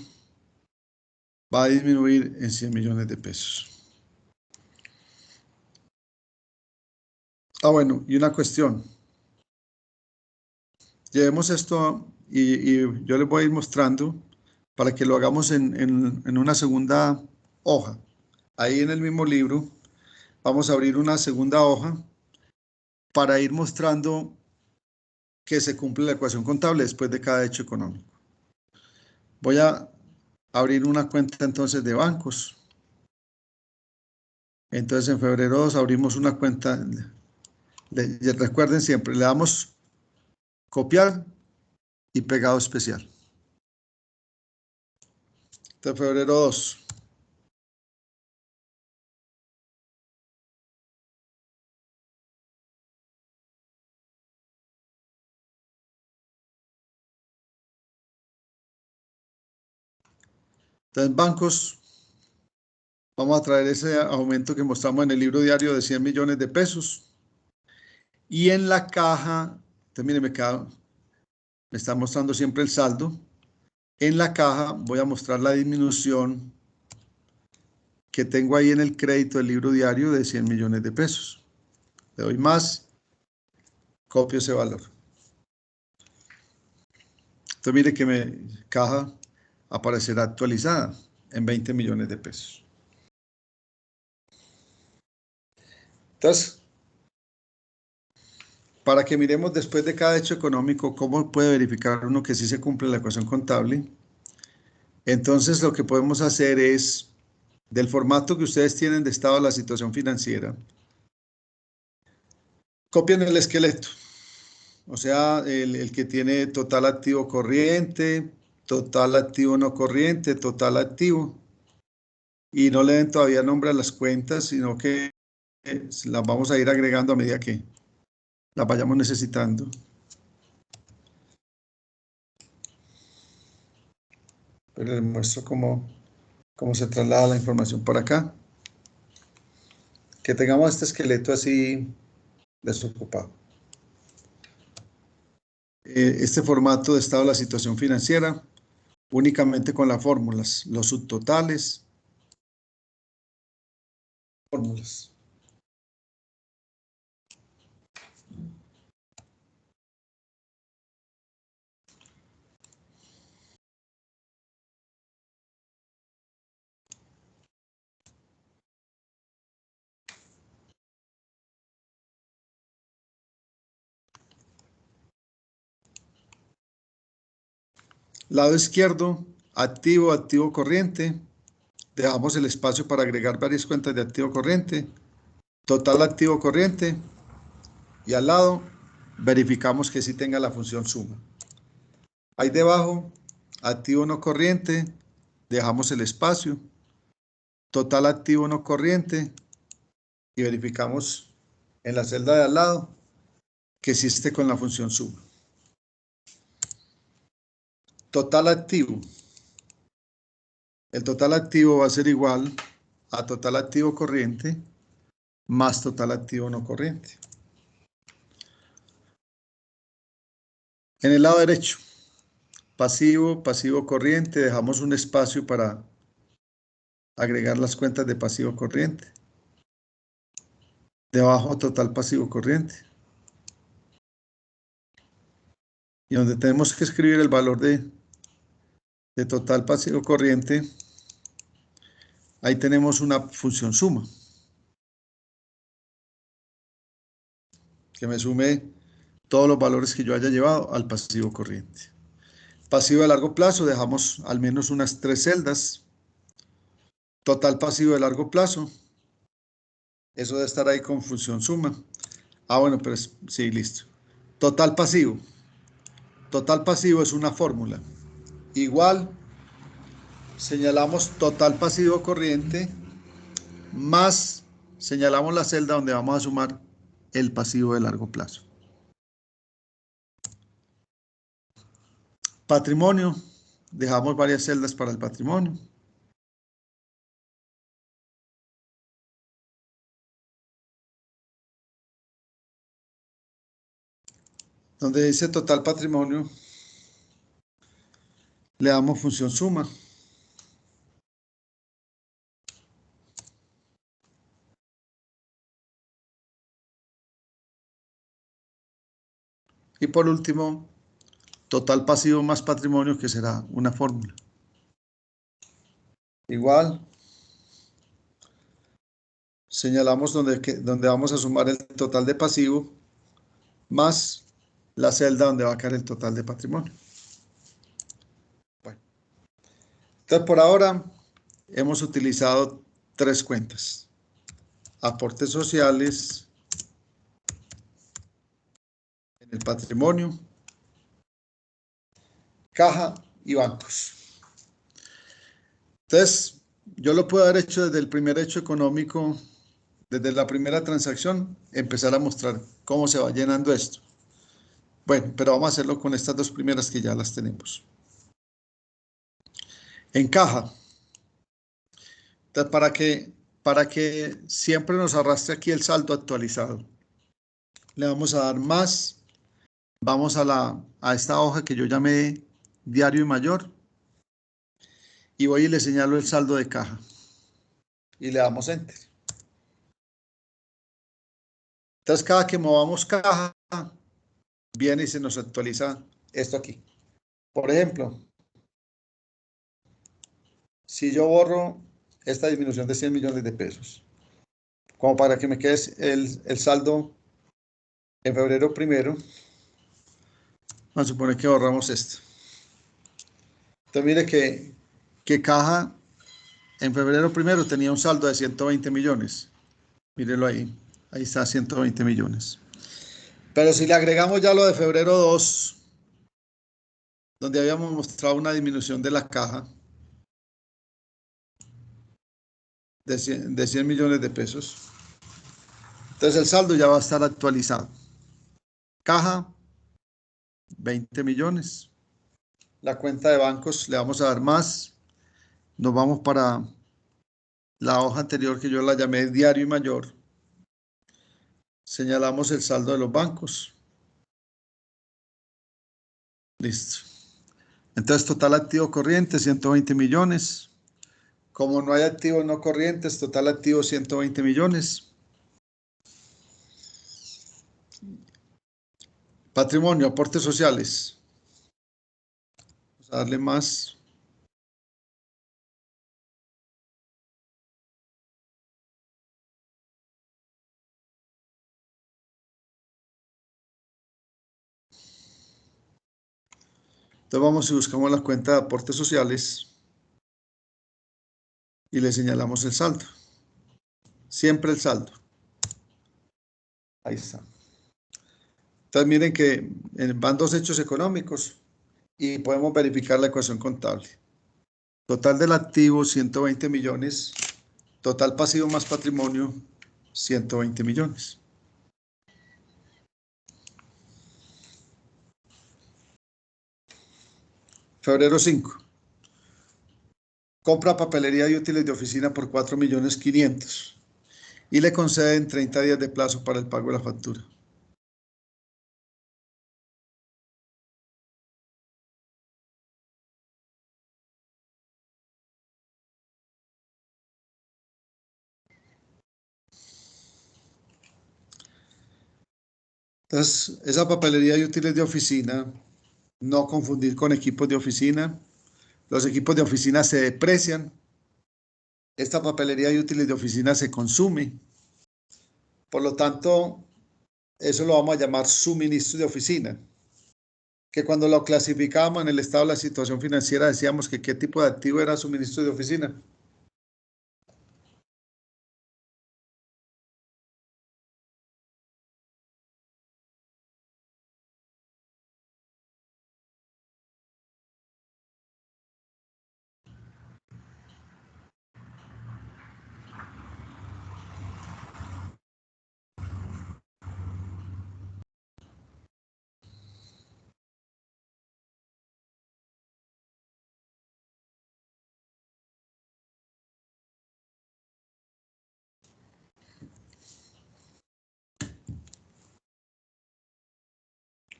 va a disminuir en 100 millones de pesos. Ah, bueno, y una cuestión. Llevemos esto y yo les voy a ir mostrando para que lo hagamos en una segunda hoja. Ahí en el mismo libro vamos a abrir una segunda hoja para ir mostrando que se cumple la ecuación contable después de cada hecho económico. Voy a abrir una cuenta entonces de bancos. Entonces en febrero 2 abrimos una cuenta. Recuerden siempre, le damos copiar y pegado especial. Entonces febrero 2. Entonces bancos, vamos a traer ese aumento que mostramos en el libro diario de 100 millones de pesos. Y en la caja, entonces mire, me está mostrando siempre el saldo. En la caja voy a mostrar la disminución que tengo ahí en el crédito del libro diario de 100 millones de pesos. Le doy más, copio ese valor. Entonces mire que caja aparecerá actualizada en 20 millones de pesos. Entonces, para que miremos después de cada hecho económico cómo puede verificar uno que sí se cumple la ecuación contable, entonces lo que podemos hacer es, del formato que ustedes tienen de estado de la situación financiera, copian el esqueleto, o sea, el que tiene total activo corriente, total activo no corriente, total activo, y no le den todavía nombre a las cuentas, sino que las vamos a ir agregando a medida que las vayamos necesitando. Pero les muestro cómo se traslada la información por acá. Que tengamos este esqueleto así desocupado. Este formato de estado de la situación financiera, únicamente con las fórmulas, los subtotales, fórmulas. Lado izquierdo, activo, activo corriente. Dejamos el espacio para agregar varias cuentas de activo corriente. Total activo corriente. Y al lado, verificamos que sí tenga la función suma. Ahí debajo, activo no corriente. Dejamos el espacio. Total activo no corriente. Y verificamos en la celda de al lado que sí esté con la función suma. Total activo. El total activo va a ser igual a total activo corriente más total activo no corriente. En el lado derecho, pasivo, pasivo corriente, dejamos un espacio para agregar las cuentas de pasivo corriente. Debajo, total pasivo corriente. Y donde tenemos que escribir el valor de total pasivo corriente, ahí tenemos una función suma, que me sume todos los valores que yo haya llevado al pasivo corriente. Pasivo de largo plazo, dejamos al menos unas 3 celdas. Total pasivo de largo plazo, eso debe estar ahí con función suma. Bueno, pero sí, listo. Total pasivo es una fórmula. Igual, señalamos total pasivo corriente, más señalamos la celda donde vamos a sumar el pasivo de largo plazo. Patrimonio, dejamos varias celdas para el patrimonio. Donde dice total patrimonio, le damos función suma. Y por último, total pasivo más patrimonio, que será una fórmula. Igual, señalamos donde vamos a sumar el total de pasivo más la celda donde va a caer el total de patrimonio. Bueno, entonces por ahora hemos utilizado 3 cuentas: aportes sociales en el patrimonio, caja y bancos. Entonces, yo lo puedo haber hecho desde el primer hecho económico, desde la primera transacción, empezar a mostrar cómo se va llenando esto. Bueno, pero vamos a hacerlo con estas 2 primeras que ya las tenemos. En caja, entonces para que siempre nos arrastre aquí el saldo actualizado, le vamos a dar más, vamos a esta hoja que yo llamé diario y mayor, y voy y le señalo el saldo de caja, y le damos Enter. Entonces cada que movamos caja, viene y se nos actualiza esto aquí. Por ejemplo, si yo borro esta disminución de 100 millones de pesos, como para que me quede el saldo en febrero primero, vamos a suponer que borramos esto. Entonces mire que caja en febrero primero tenía un saldo de 120 millones. Mírelo ahí, ahí está 120 millones. Pero si le agregamos ya lo de febrero 2, donde habíamos mostrado una disminución de la caja de 100 millones de pesos, entonces el saldo ya va a estar actualizado. Caja, 20 millones. La cuenta de bancos le vamos a dar más. Nos vamos para la hoja anterior que yo la llamé diario y mayor. Señalamos el saldo de los bancos. Listo. Entonces, total activo corriente, 120 millones. Como no hay activos no corrientes, total activo 120 millones. Patrimonio, aportes sociales. Vamos a darle más. Entonces vamos y buscamos la cuenta de aportes sociales y le señalamos el saldo. Siempre el saldo. Ahí está. Entonces miren que van 2 hechos económicos y podemos verificar la ecuación contable. Total del activo, 120 millones. Total pasivo más patrimonio, 120 millones. Febrero 5. Compra papelería y útiles de oficina por 4.500.000. y le conceden 30 días de plazo para el pago de la factura. Entonces, esa papelería y útiles de oficina, no confundir con equipos de oficina. Los equipos de oficina se deprecian. Esta papelería y útiles de oficina se consume. Por lo tanto, eso lo vamos a llamar suministro de oficina. Que cuando lo clasificábamos en el estado de la situación financiera decíamos que qué tipo de activo era suministro de oficina.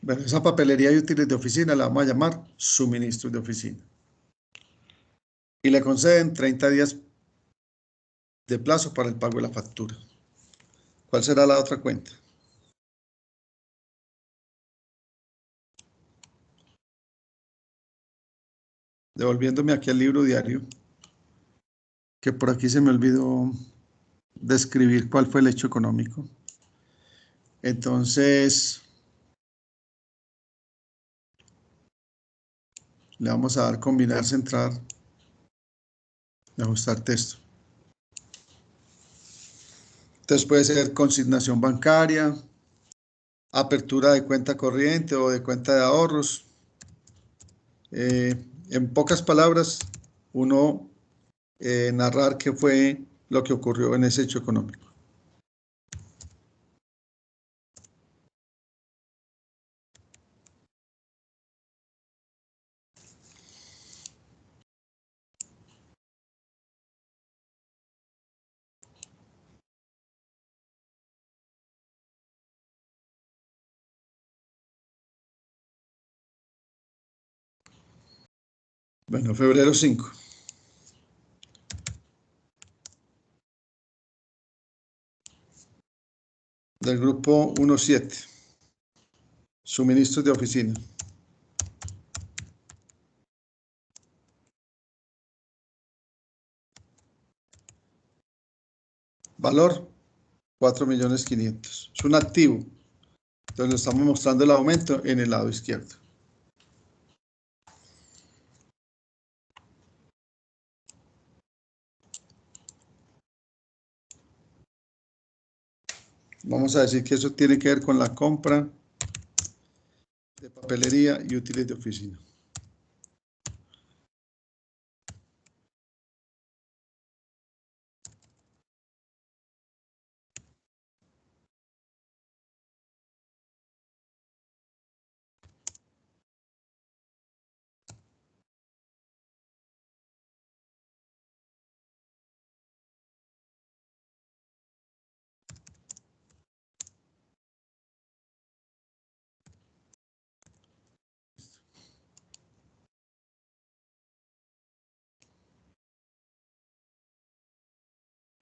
Bueno, esa papelería y útiles de oficina la vamos a llamar suministros de oficina. Y le conceden 30 días de plazo para el pago de la factura. ¿Cuál será la otra cuenta? Devolviéndome aquí al libro diario, que por aquí se me olvidó describir cuál fue el hecho económico. Entonces, le vamos a dar combinar, centrar y ajustar texto. Entonces puede ser consignación bancaria, apertura de cuenta corriente o de cuenta de ahorros. En pocas palabras, uno narrar qué fue lo que ocurrió en ese hecho económico. Bueno, febrero 5. Del grupo 1.7. Suministros de oficina. Valor, 4.500.000. Es un activo. Entonces le estamos mostrando el aumento en el lado izquierdo. Vamos a decir que eso tiene que ver con la compra de papelería y útiles de oficina.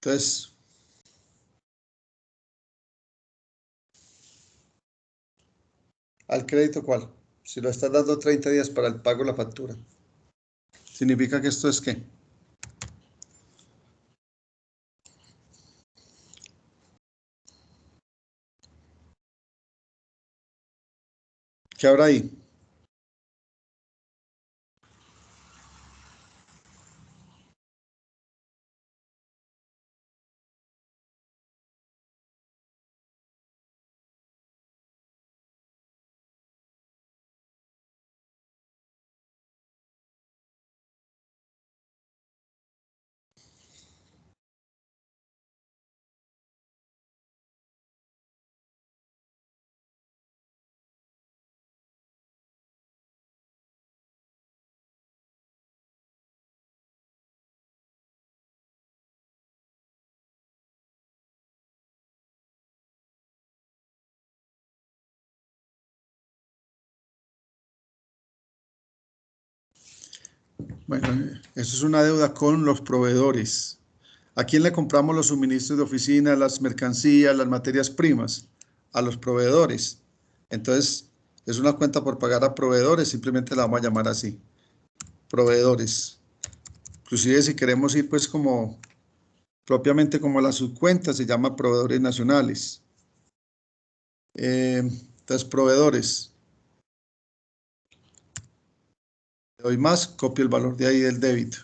Entonces, ¿al crédito cuál? Si lo estás dando 30 días para el pago de la factura. ¿Significa que esto es qué? ¿Qué habrá ahí? Bueno, eso es una deuda con los proveedores. ¿A quién le compramos los suministros de oficina, las mercancías, las materias primas? A los proveedores. Entonces, es una cuenta por pagar a proveedores, simplemente la vamos a llamar así, proveedores. Inclusive si queremos ir pues como propiamente como la subcuenta, se llama proveedores nacionales. Entonces, proveedores. Le doy más, copio el valor de ahí del débito.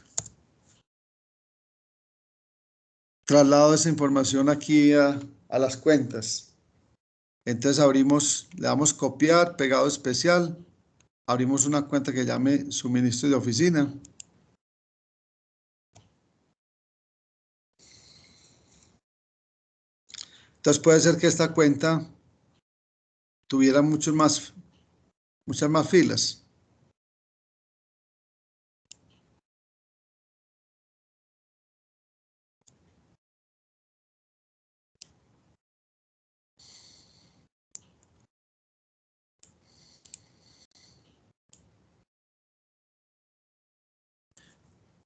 Traslado esa información aquí a las cuentas. Entonces le damos copiar, pegado especial, abrimos una cuenta que llame suministro de oficina. Entonces puede ser que esta cuenta tuviera muchas más filas.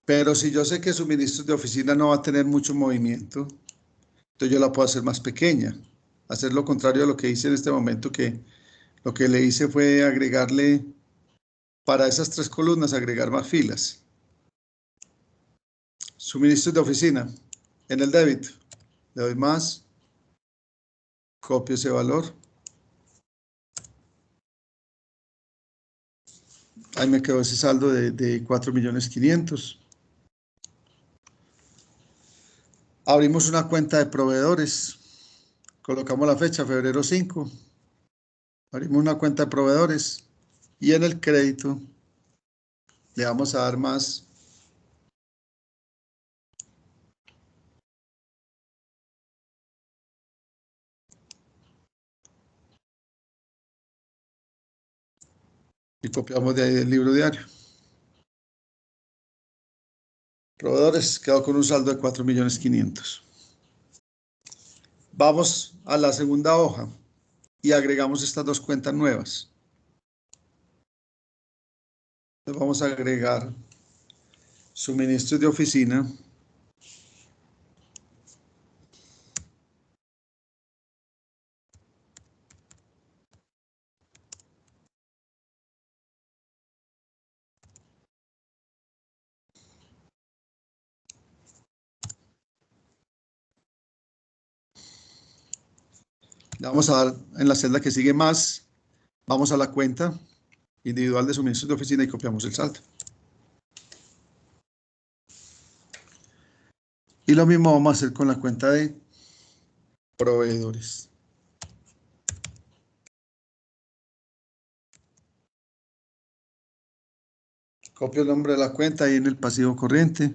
Pero si yo sé que suministros de oficina no va a tener mucho movimiento, entonces yo la puedo hacer más pequeña. Hacer lo contrario de lo que hice en este momento, que lo que le hice fue agregarle, para esas 3 columnas, agregar más filas. Suministros de oficina. En el débito, le doy más, copio ese valor. Ahí me quedó ese saldo de 4.500.000. Abrimos una cuenta de proveedores. Colocamos la fecha, febrero 5. Abrimos una cuenta de proveedores. Y en el crédito le vamos a dar más. Y copiamos de ahí del libro diario. Proveedores, quedó con un saldo de 4.500.000. Vamos a la segunda hoja y agregamos estas 2 cuentas nuevas. Entonces vamos a agregar suministros de oficina. Le vamos a dar en la celda que sigue más. Vamos a la cuenta individual de suministros de oficina y copiamos el saldo. Y lo mismo vamos a hacer con la cuenta de proveedores. Copio el nombre de la cuenta ahí en el pasivo corriente.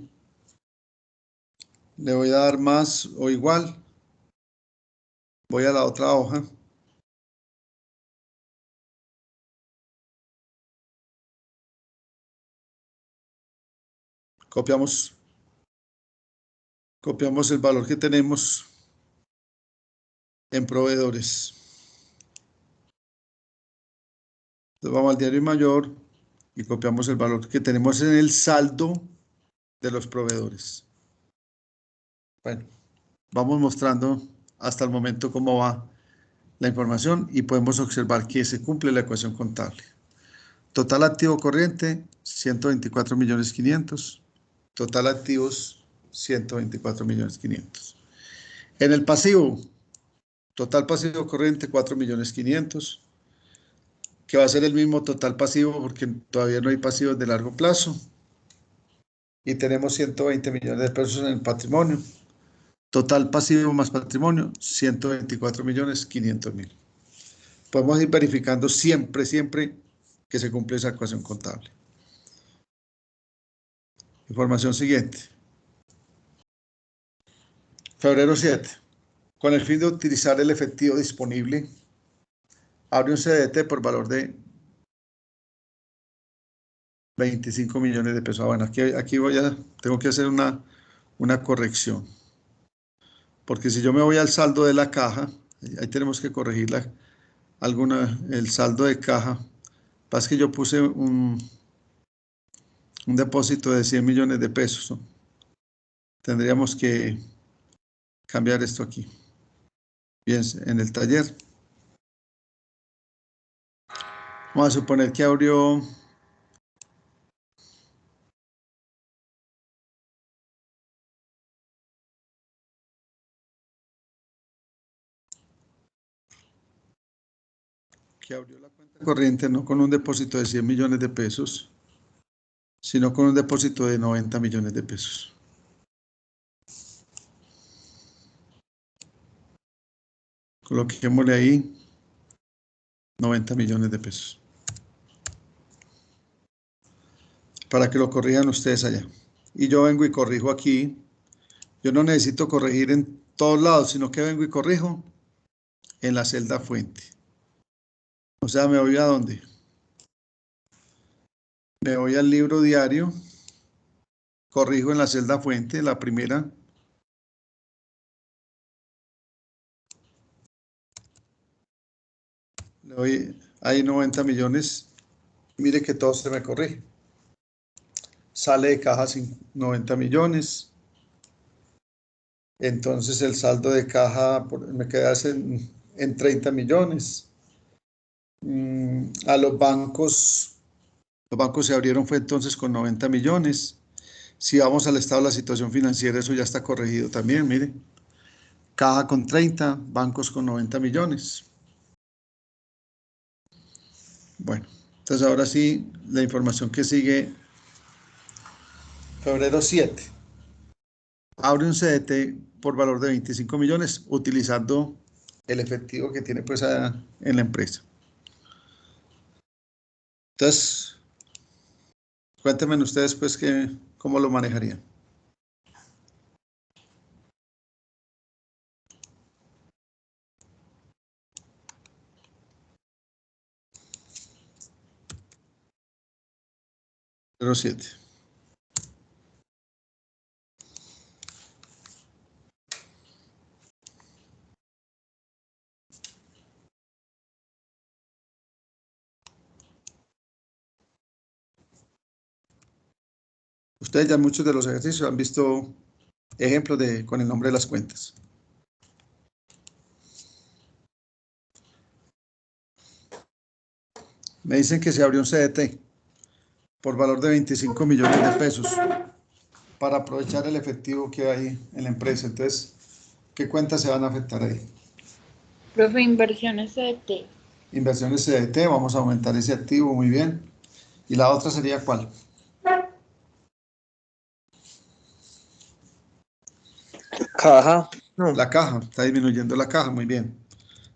Le voy a dar más o igual. Voy a la otra hoja. Copiamos el valor que tenemos en proveedores. Entonces vamos al diario mayor y copiamos el valor que tenemos en el saldo de los proveedores. Bueno, vamos mostrando hasta el momento cómo va la información y podemos observar que se cumple la ecuación contable. Total activo corriente, 124.500.000. Total activos, 124.500.000. En el pasivo, total pasivo corriente, 4.500.000, que va a ser el mismo total pasivo porque todavía no hay pasivos de largo plazo. Y tenemos 120 millones de pesos en el patrimonio. Total pasivo más patrimonio, 124.500.000. Podemos ir verificando siempre que se cumple esa ecuación contable. Información siguiente. Febrero 7. Con el fin de utilizar el efectivo disponible, abre un CDT por valor de 25 millones de pesos. Bueno, aquí tengo que hacer una corrección. Porque si yo me voy al saldo de la caja, ahí tenemos que corregir el saldo de caja. Pasa que yo puse un un depósito de 100 millones de pesos, ¿no? Tendríamos que cambiar esto aquí. Bien, en el taller. Vamos a suponer que abrió la cuenta corriente no con un depósito de 100 millones de pesos, sino con un depósito de 90 millones de pesos. Coloquémosle ahí 90 millones de pesos. Para que lo corrijan ustedes allá. Y yo vengo y corrijo aquí. Yo no necesito corregir en todos lados, sino que vengo y corrijo en la celda fuente. O sea, ¿me voy a dónde? Me voy al libro diario, corrijo en la celda fuente, la primera. Le doy ahí 90 millones. Mire que todo se me corrige. Sale de caja 90 millones. Entonces el saldo de caja me queda en 30 millones. A los bancos se abrieron fue entonces con 90 millones. Si vamos al estado de la situación financiera, eso ya está corregido también, mire. Caja con 30, bancos con 90 millones. Bueno, entonces ahora sí, la información que sigue, febrero 7. Abre un CDT por valor de 25 millones utilizando el efectivo que tiene pues en la empresa. Entonces, cuéntenme ustedes pues cómo lo manejarían. Febrero 7. Ustedes ya muchos de los ejercicios han visto ejemplos con el nombre de las cuentas. Me dicen que se abrió un CDT por valor de 25 millones de pesos para aprovechar el efectivo que hay en la empresa. Entonces, ¿qué cuentas se van a afectar ahí? Profe, inversiones CDT. Inversiones CDT, vamos a aumentar ese activo, muy bien. ¿Y la otra sería cuál? Caja. No. La caja, está disminuyendo la caja, muy bien.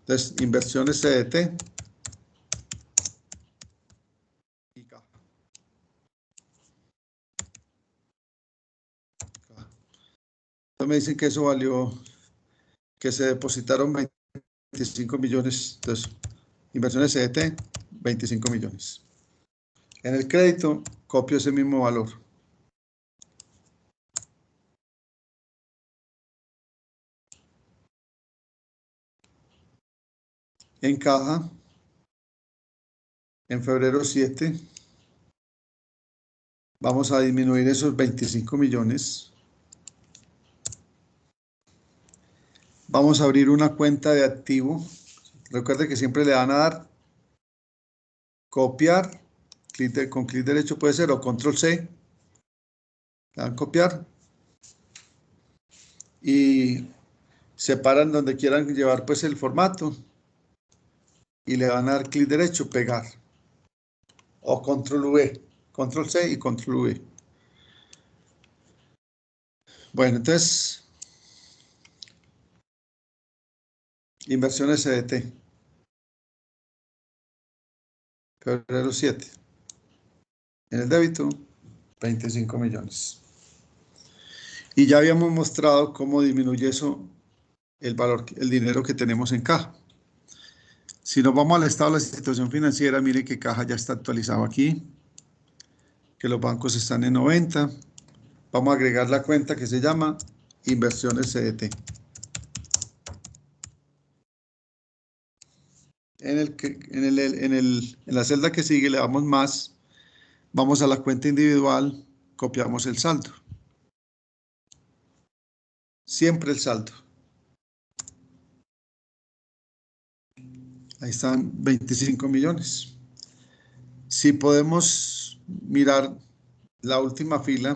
Entonces, inversiones CDT y caja. Entonces me dicen que eso valió, que se depositaron 25 millones. Entonces, inversiones CDT, 25 millones. En el crédito, copio ese mismo valor. En caja, en febrero 7, vamos a disminuir esos 25 millones. Vamos a abrir una cuenta de activo. Recuerde que siempre le van a dar copiar, con clic derecho puede ser, o control C. Le dan copiar y separan donde quieran llevar pues el formato y le van a dar clic derecho, pegar, o control V, control C y control V. Bueno, entonces, inversiones CDT, febrero 7. En el débito, 25 millones. Y ya habíamos mostrado cómo disminuye eso, el valor, el dinero que tenemos en caja. Si nos vamos al estado de la situación financiera, mire que caja ya está actualizado aquí, que los bancos están en 90. Vamos a agregar la cuenta que se llama inversiones CDT. En la celda que sigue le damos más, Vamos a la cuenta individual, copiamos el saldo. Siempre el saldo. Ahí están 25 millones. Si podemos mirar la última fila,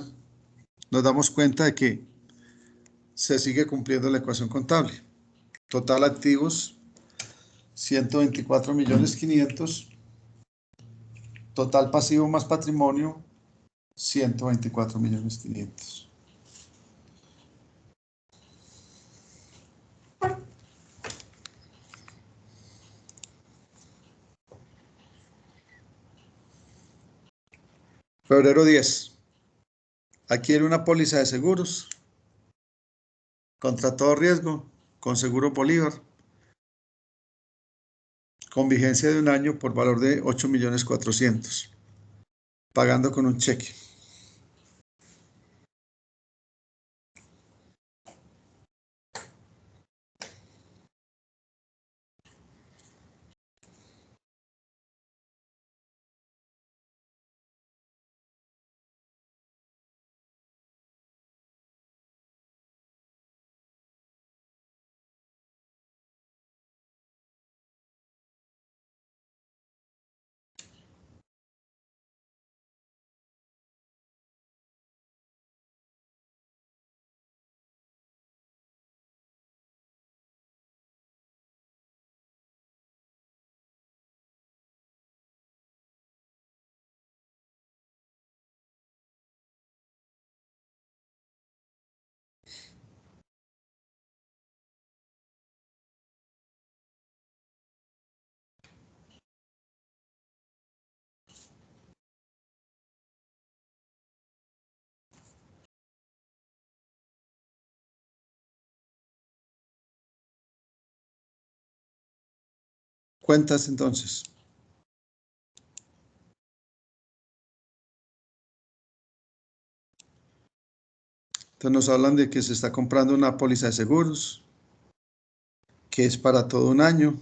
nos damos cuenta de que se sigue cumpliendo la ecuación contable. Total activos, 124.500.000. Total pasivo más patrimonio, 124.500.000. Febrero 10. Adquiere una póliza de seguros contra todo riesgo con Seguro Bolívar con vigencia de 1 año por valor de 8.400.000, pagando con un cheque. Cuentas entonces. Entonces nos hablan de que se está comprando una póliza de seguros, que es para todo 1 año,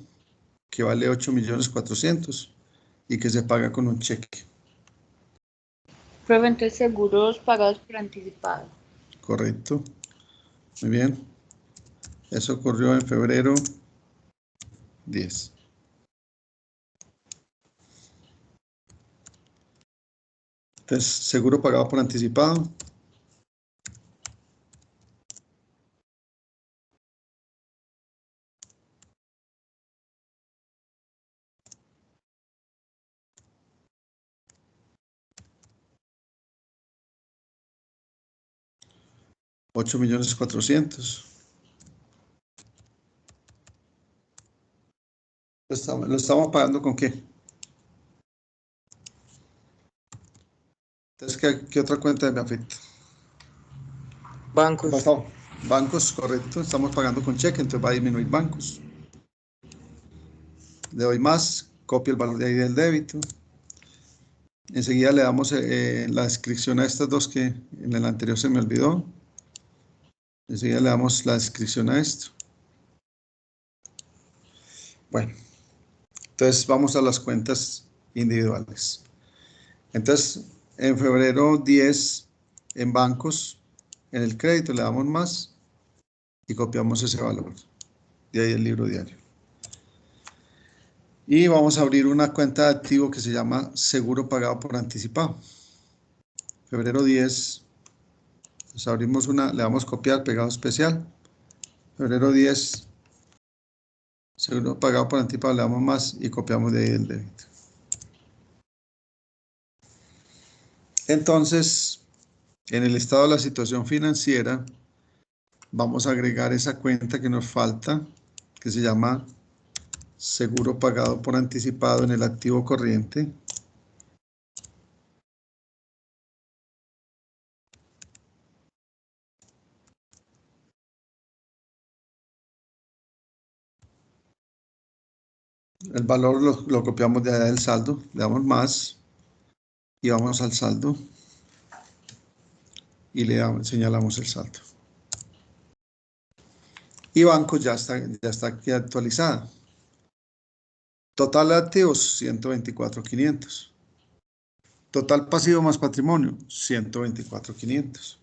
que vale 8.400.000 y que se paga con un cheque. Profe, entonces seguros pagados por anticipado. Correcto. Muy bien. Eso ocurrió en febrero 10. Entonces, seguro pagado por anticipado. $8.400.000. ¿Lo estamos pagando con qué? Entonces, ¿qué otra cuenta me afecta? Bancos. Bastado. Bancos, correcto. Estamos pagando con cheque, entonces va a disminuir bancos. Le doy más, copio el valor de ahí del débito. Enseguida le damos la descripción a estas dos que en el anterior se me olvidó. Enseguida le damos la descripción a esto. Bueno, entonces vamos a las cuentas individuales. Entonces, en febrero 10, en bancos, en el crédito le damos más y copiamos ese valor. De ahí el libro diario. Y vamos a abrir una cuenta de activo que se llama seguro pagado por anticipado. Febrero 10, pues abrimos una, le damos copiar, pegado especial. Febrero 10, seguro pagado por anticipado, le damos más y copiamos de ahí el débito. Entonces, en el estado de la situación financiera, vamos a agregar esa cuenta que nos falta, que se llama seguro pagado por anticipado en el activo corriente. El valor lo copiamos de allá del saldo, le damos más y vamos al saldo y señalamos el saldo. Y bancos ya está aquí actualizada. Total de activos, 124.500. Total pasivo más patrimonio, 124.500.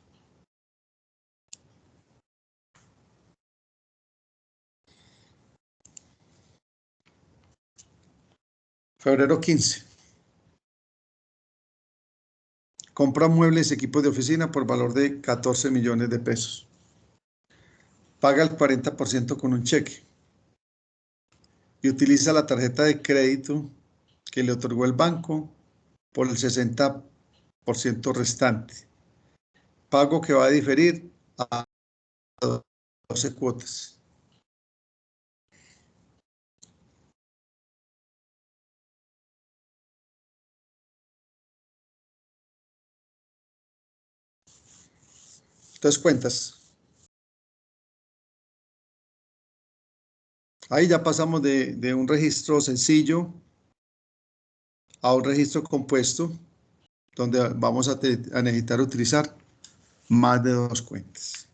Febrero 15. Compra muebles y equipos de oficina por valor de 14 millones de pesos. Paga el 40% con un cheque y utiliza la tarjeta de crédito que le otorgó el banco por el 60% restante. Pago que va a diferir a 12 cuotas. Entonces cuentas. Ahí ya pasamos de un registro sencillo a un registro compuesto, donde vamos a necesitar utilizar más de 2 cuentas.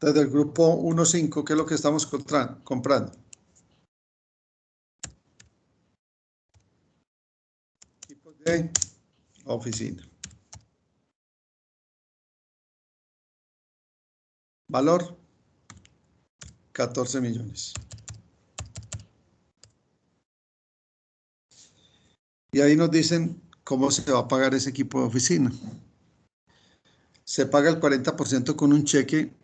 Entonces, del grupo 1.5, ¿qué es lo que estamos comprando? Equipos de oficina. Valor, 14 millones. Y ahí nos dicen cómo se va a pagar ese equipo de oficina. Se paga el 40% con un cheque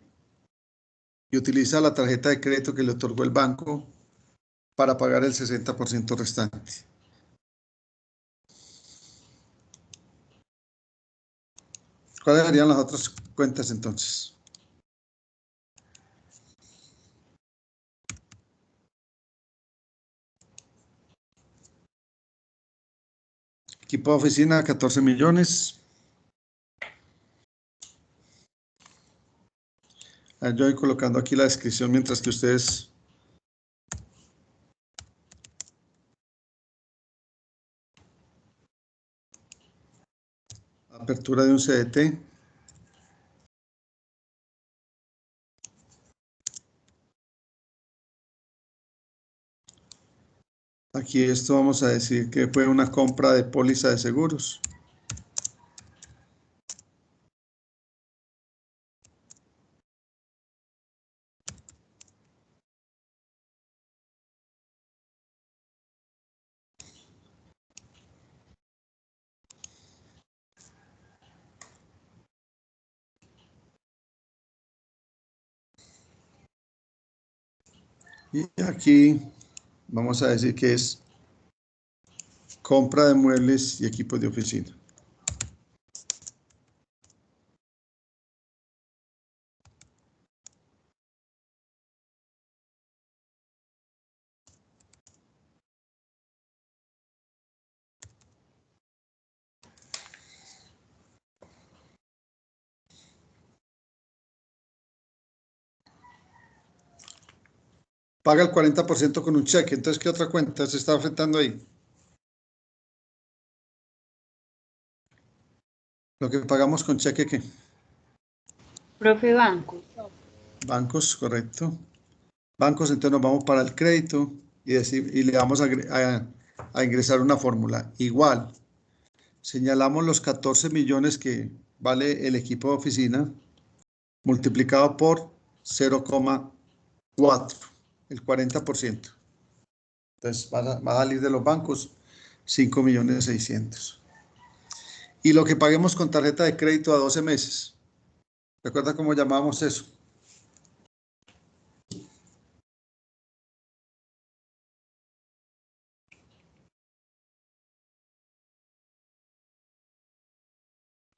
y utiliza la tarjeta de crédito que le otorgó el banco para pagar el 60% restante. ¿Cuáles serían las otras cuentas entonces? Equipo de oficina, 14 millones. Yo voy colocando aquí la descripción mientras que ustedes... Apertura de un CDT. Aquí esto vamos a decir que fue una compra de póliza de seguros. Y aquí vamos a decir que es compra de muebles y equipos de oficina. Paga el 40% con un cheque. Entonces, ¿qué otra cuenta se está afectando ahí? Lo que pagamos con cheque, ¿qué? Profe, banco. Bancos, correcto. Bancos, entonces nos vamos para el crédito y le vamos a ingresar una fórmula. Igual, señalamos los 14 millones que vale el equipo de oficina multiplicado por 0,4, el 40%. Entonces va a salir de los bancos 5.600.000. Y lo que paguemos con tarjeta de crédito a 12 meses. ¿Recuerda cómo llamábamos eso?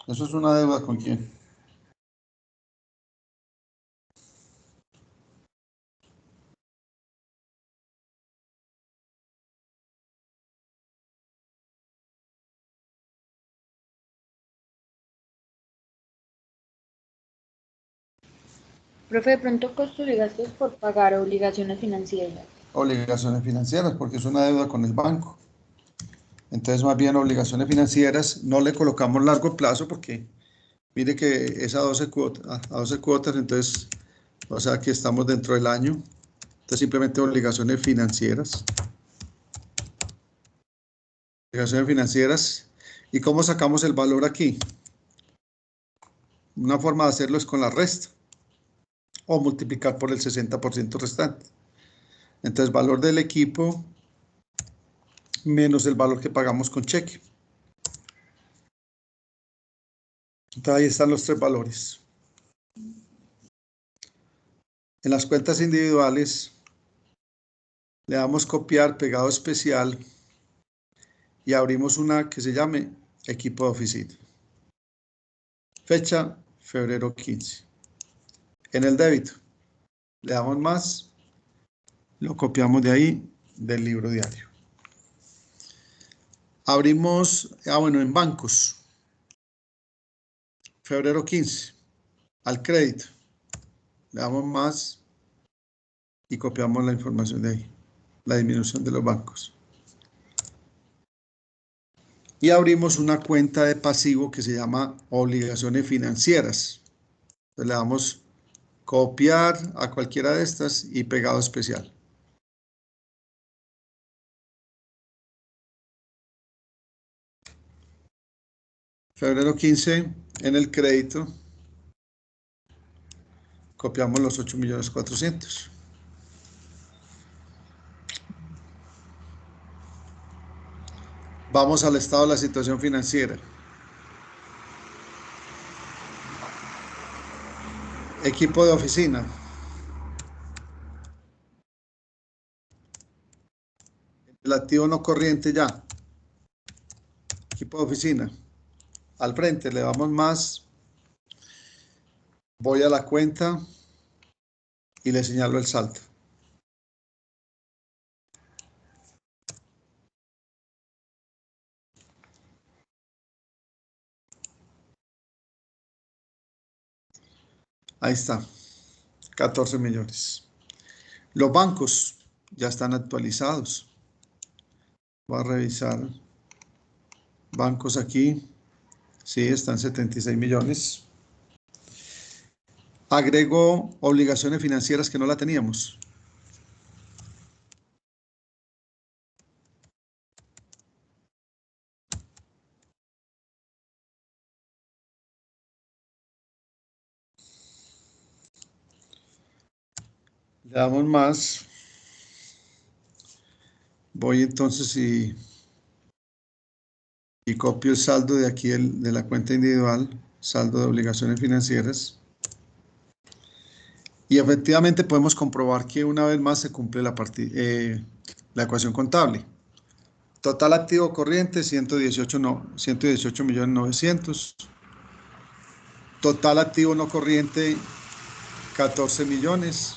Eso es una deuda con quién. Profe, de pronto costos y gastos por pagar obligaciones financieras. Obligaciones financieras, porque es una deuda con el banco. Entonces, más bien obligaciones financieras, no le colocamos largo plazo porque mire que es a 12 cuotas, entonces, o sea que estamos dentro del año. Entonces, simplemente obligaciones financieras. Obligaciones financieras. ¿Y cómo sacamos el valor aquí? Una forma de hacerlo es con la resta o multiplicar por el 60% restante. Entonces, valor del equipo menos el valor que pagamos con cheque. Entonces, ahí están los tres valores. En las cuentas individuales, le damos copiar, pegado especial y abrimos una que se llame equipo de oficina. Fecha, febrero 15. En el débito, le damos más, lo copiamos de ahí, del libro diario. Abrimos, bueno, en bancos, febrero 15, al crédito, le damos más y copiamos la información de ahí, la disminución de los bancos. Y abrimos una cuenta de pasivo que se llama obligaciones financieras. Entonces le damos copiar a cualquiera de estas y pegado especial. Febrero 15, en el crédito, copiamos los 8.400.000. Vamos al estado de la situación financiera. Equipo de oficina. El activo no corriente ya. Equipo de oficina. Al frente le damos más. Voy a la cuenta y le señalo el saldo. Ahí está. 14 millones. Los bancos ya están actualizados. Voy a revisar. Bancos aquí. Sí, están 76 millones. Agrego obligaciones financieras que no la teníamos. Le damos más. Voy entonces y copio el saldo de aquí de la cuenta individual, saldo de obligaciones financieras. Y efectivamente podemos comprobar que una vez más se cumple la ecuación contable. Total activo corriente, 118.900.000. Total activo no corriente, 14 millones.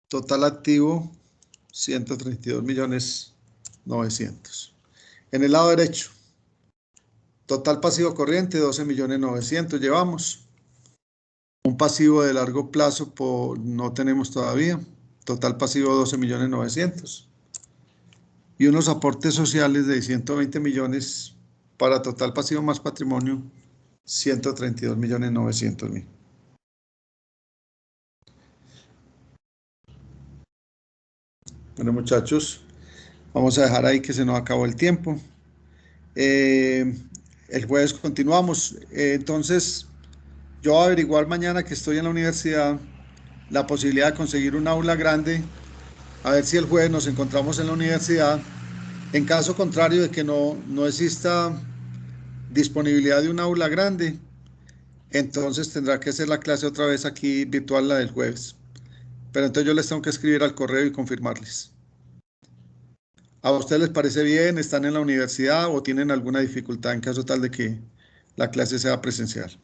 Total activo, 132.900.000. En el lado derecho, total pasivo corriente, 12.900.000 llevamos. Un pasivo de largo plazo no tenemos todavía. Total pasivo, 12.900.000. Y unos aportes sociales de 120 millones para total pasivo más patrimonio, 132.900.000. Bueno, muchachos, vamos a dejar ahí que se nos acabó el tiempo. El jueves continuamos. Entonces, yo voy a averiguar mañana que estoy en la universidad la posibilidad de conseguir un aula grande. A ver si el jueves nos encontramos en la universidad. En caso contrario de que no exista disponibilidad de un aula grande, entonces tendrá que ser la clase otra vez aquí virtual, la del jueves. Pero entonces yo les tengo que escribir al correo y confirmarles. ¿A ustedes les parece bien? ¿Están en la universidad o tienen alguna dificultad en caso tal de que la clase sea presencial?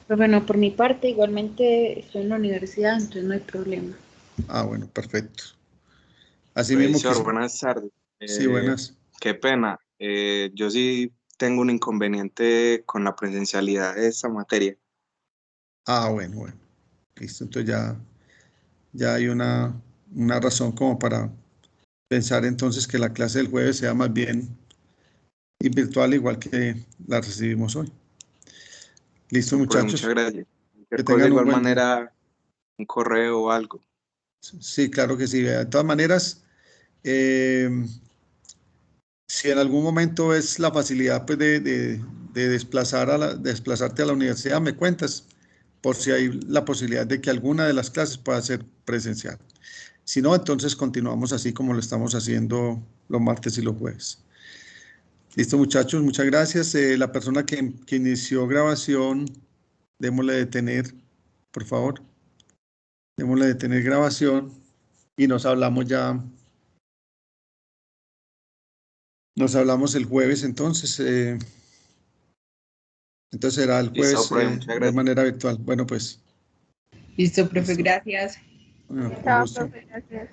Pero bueno, por mi parte, igualmente estoy en la universidad, entonces no hay problema. Ah, bueno, perfecto. Así mismo Profesor, que... buenas tardes. Sí, buenas. Qué pena. Yo sí tengo un inconveniente con la presencialidad de esta materia. Ah, bueno. Listo, entonces ya hay una razón como para pensar entonces que la clase del jueves sea más bien virtual, igual que la recibimos hoy. Listo, Pues muchachos. muchas gracias. Que Cualquier cosa, de tengan un igual buen día. manera, un correo o algo. Sí, claro que sí. De todas maneras, si en algún momento ves la facilidad pues, de desplazarte a la universidad, me cuentas por si hay la posibilidad de que alguna de las clases pueda ser presencial. Si no, entonces continuamos así como lo estamos haciendo los martes y los jueves. Listo, muchachos, muchas gracias. La persona que inició grabación, démosle detener, por favor. Démosle detener grabación y nos hablamos ya. Nos hablamos el jueves, entonces. Entonces será el Listo, jueves profe, muchas de gracias. manera virtual. Bueno, pues. Listo, profe, Listo. gracias. Bueno, con Chao, gusto. profe, gracias.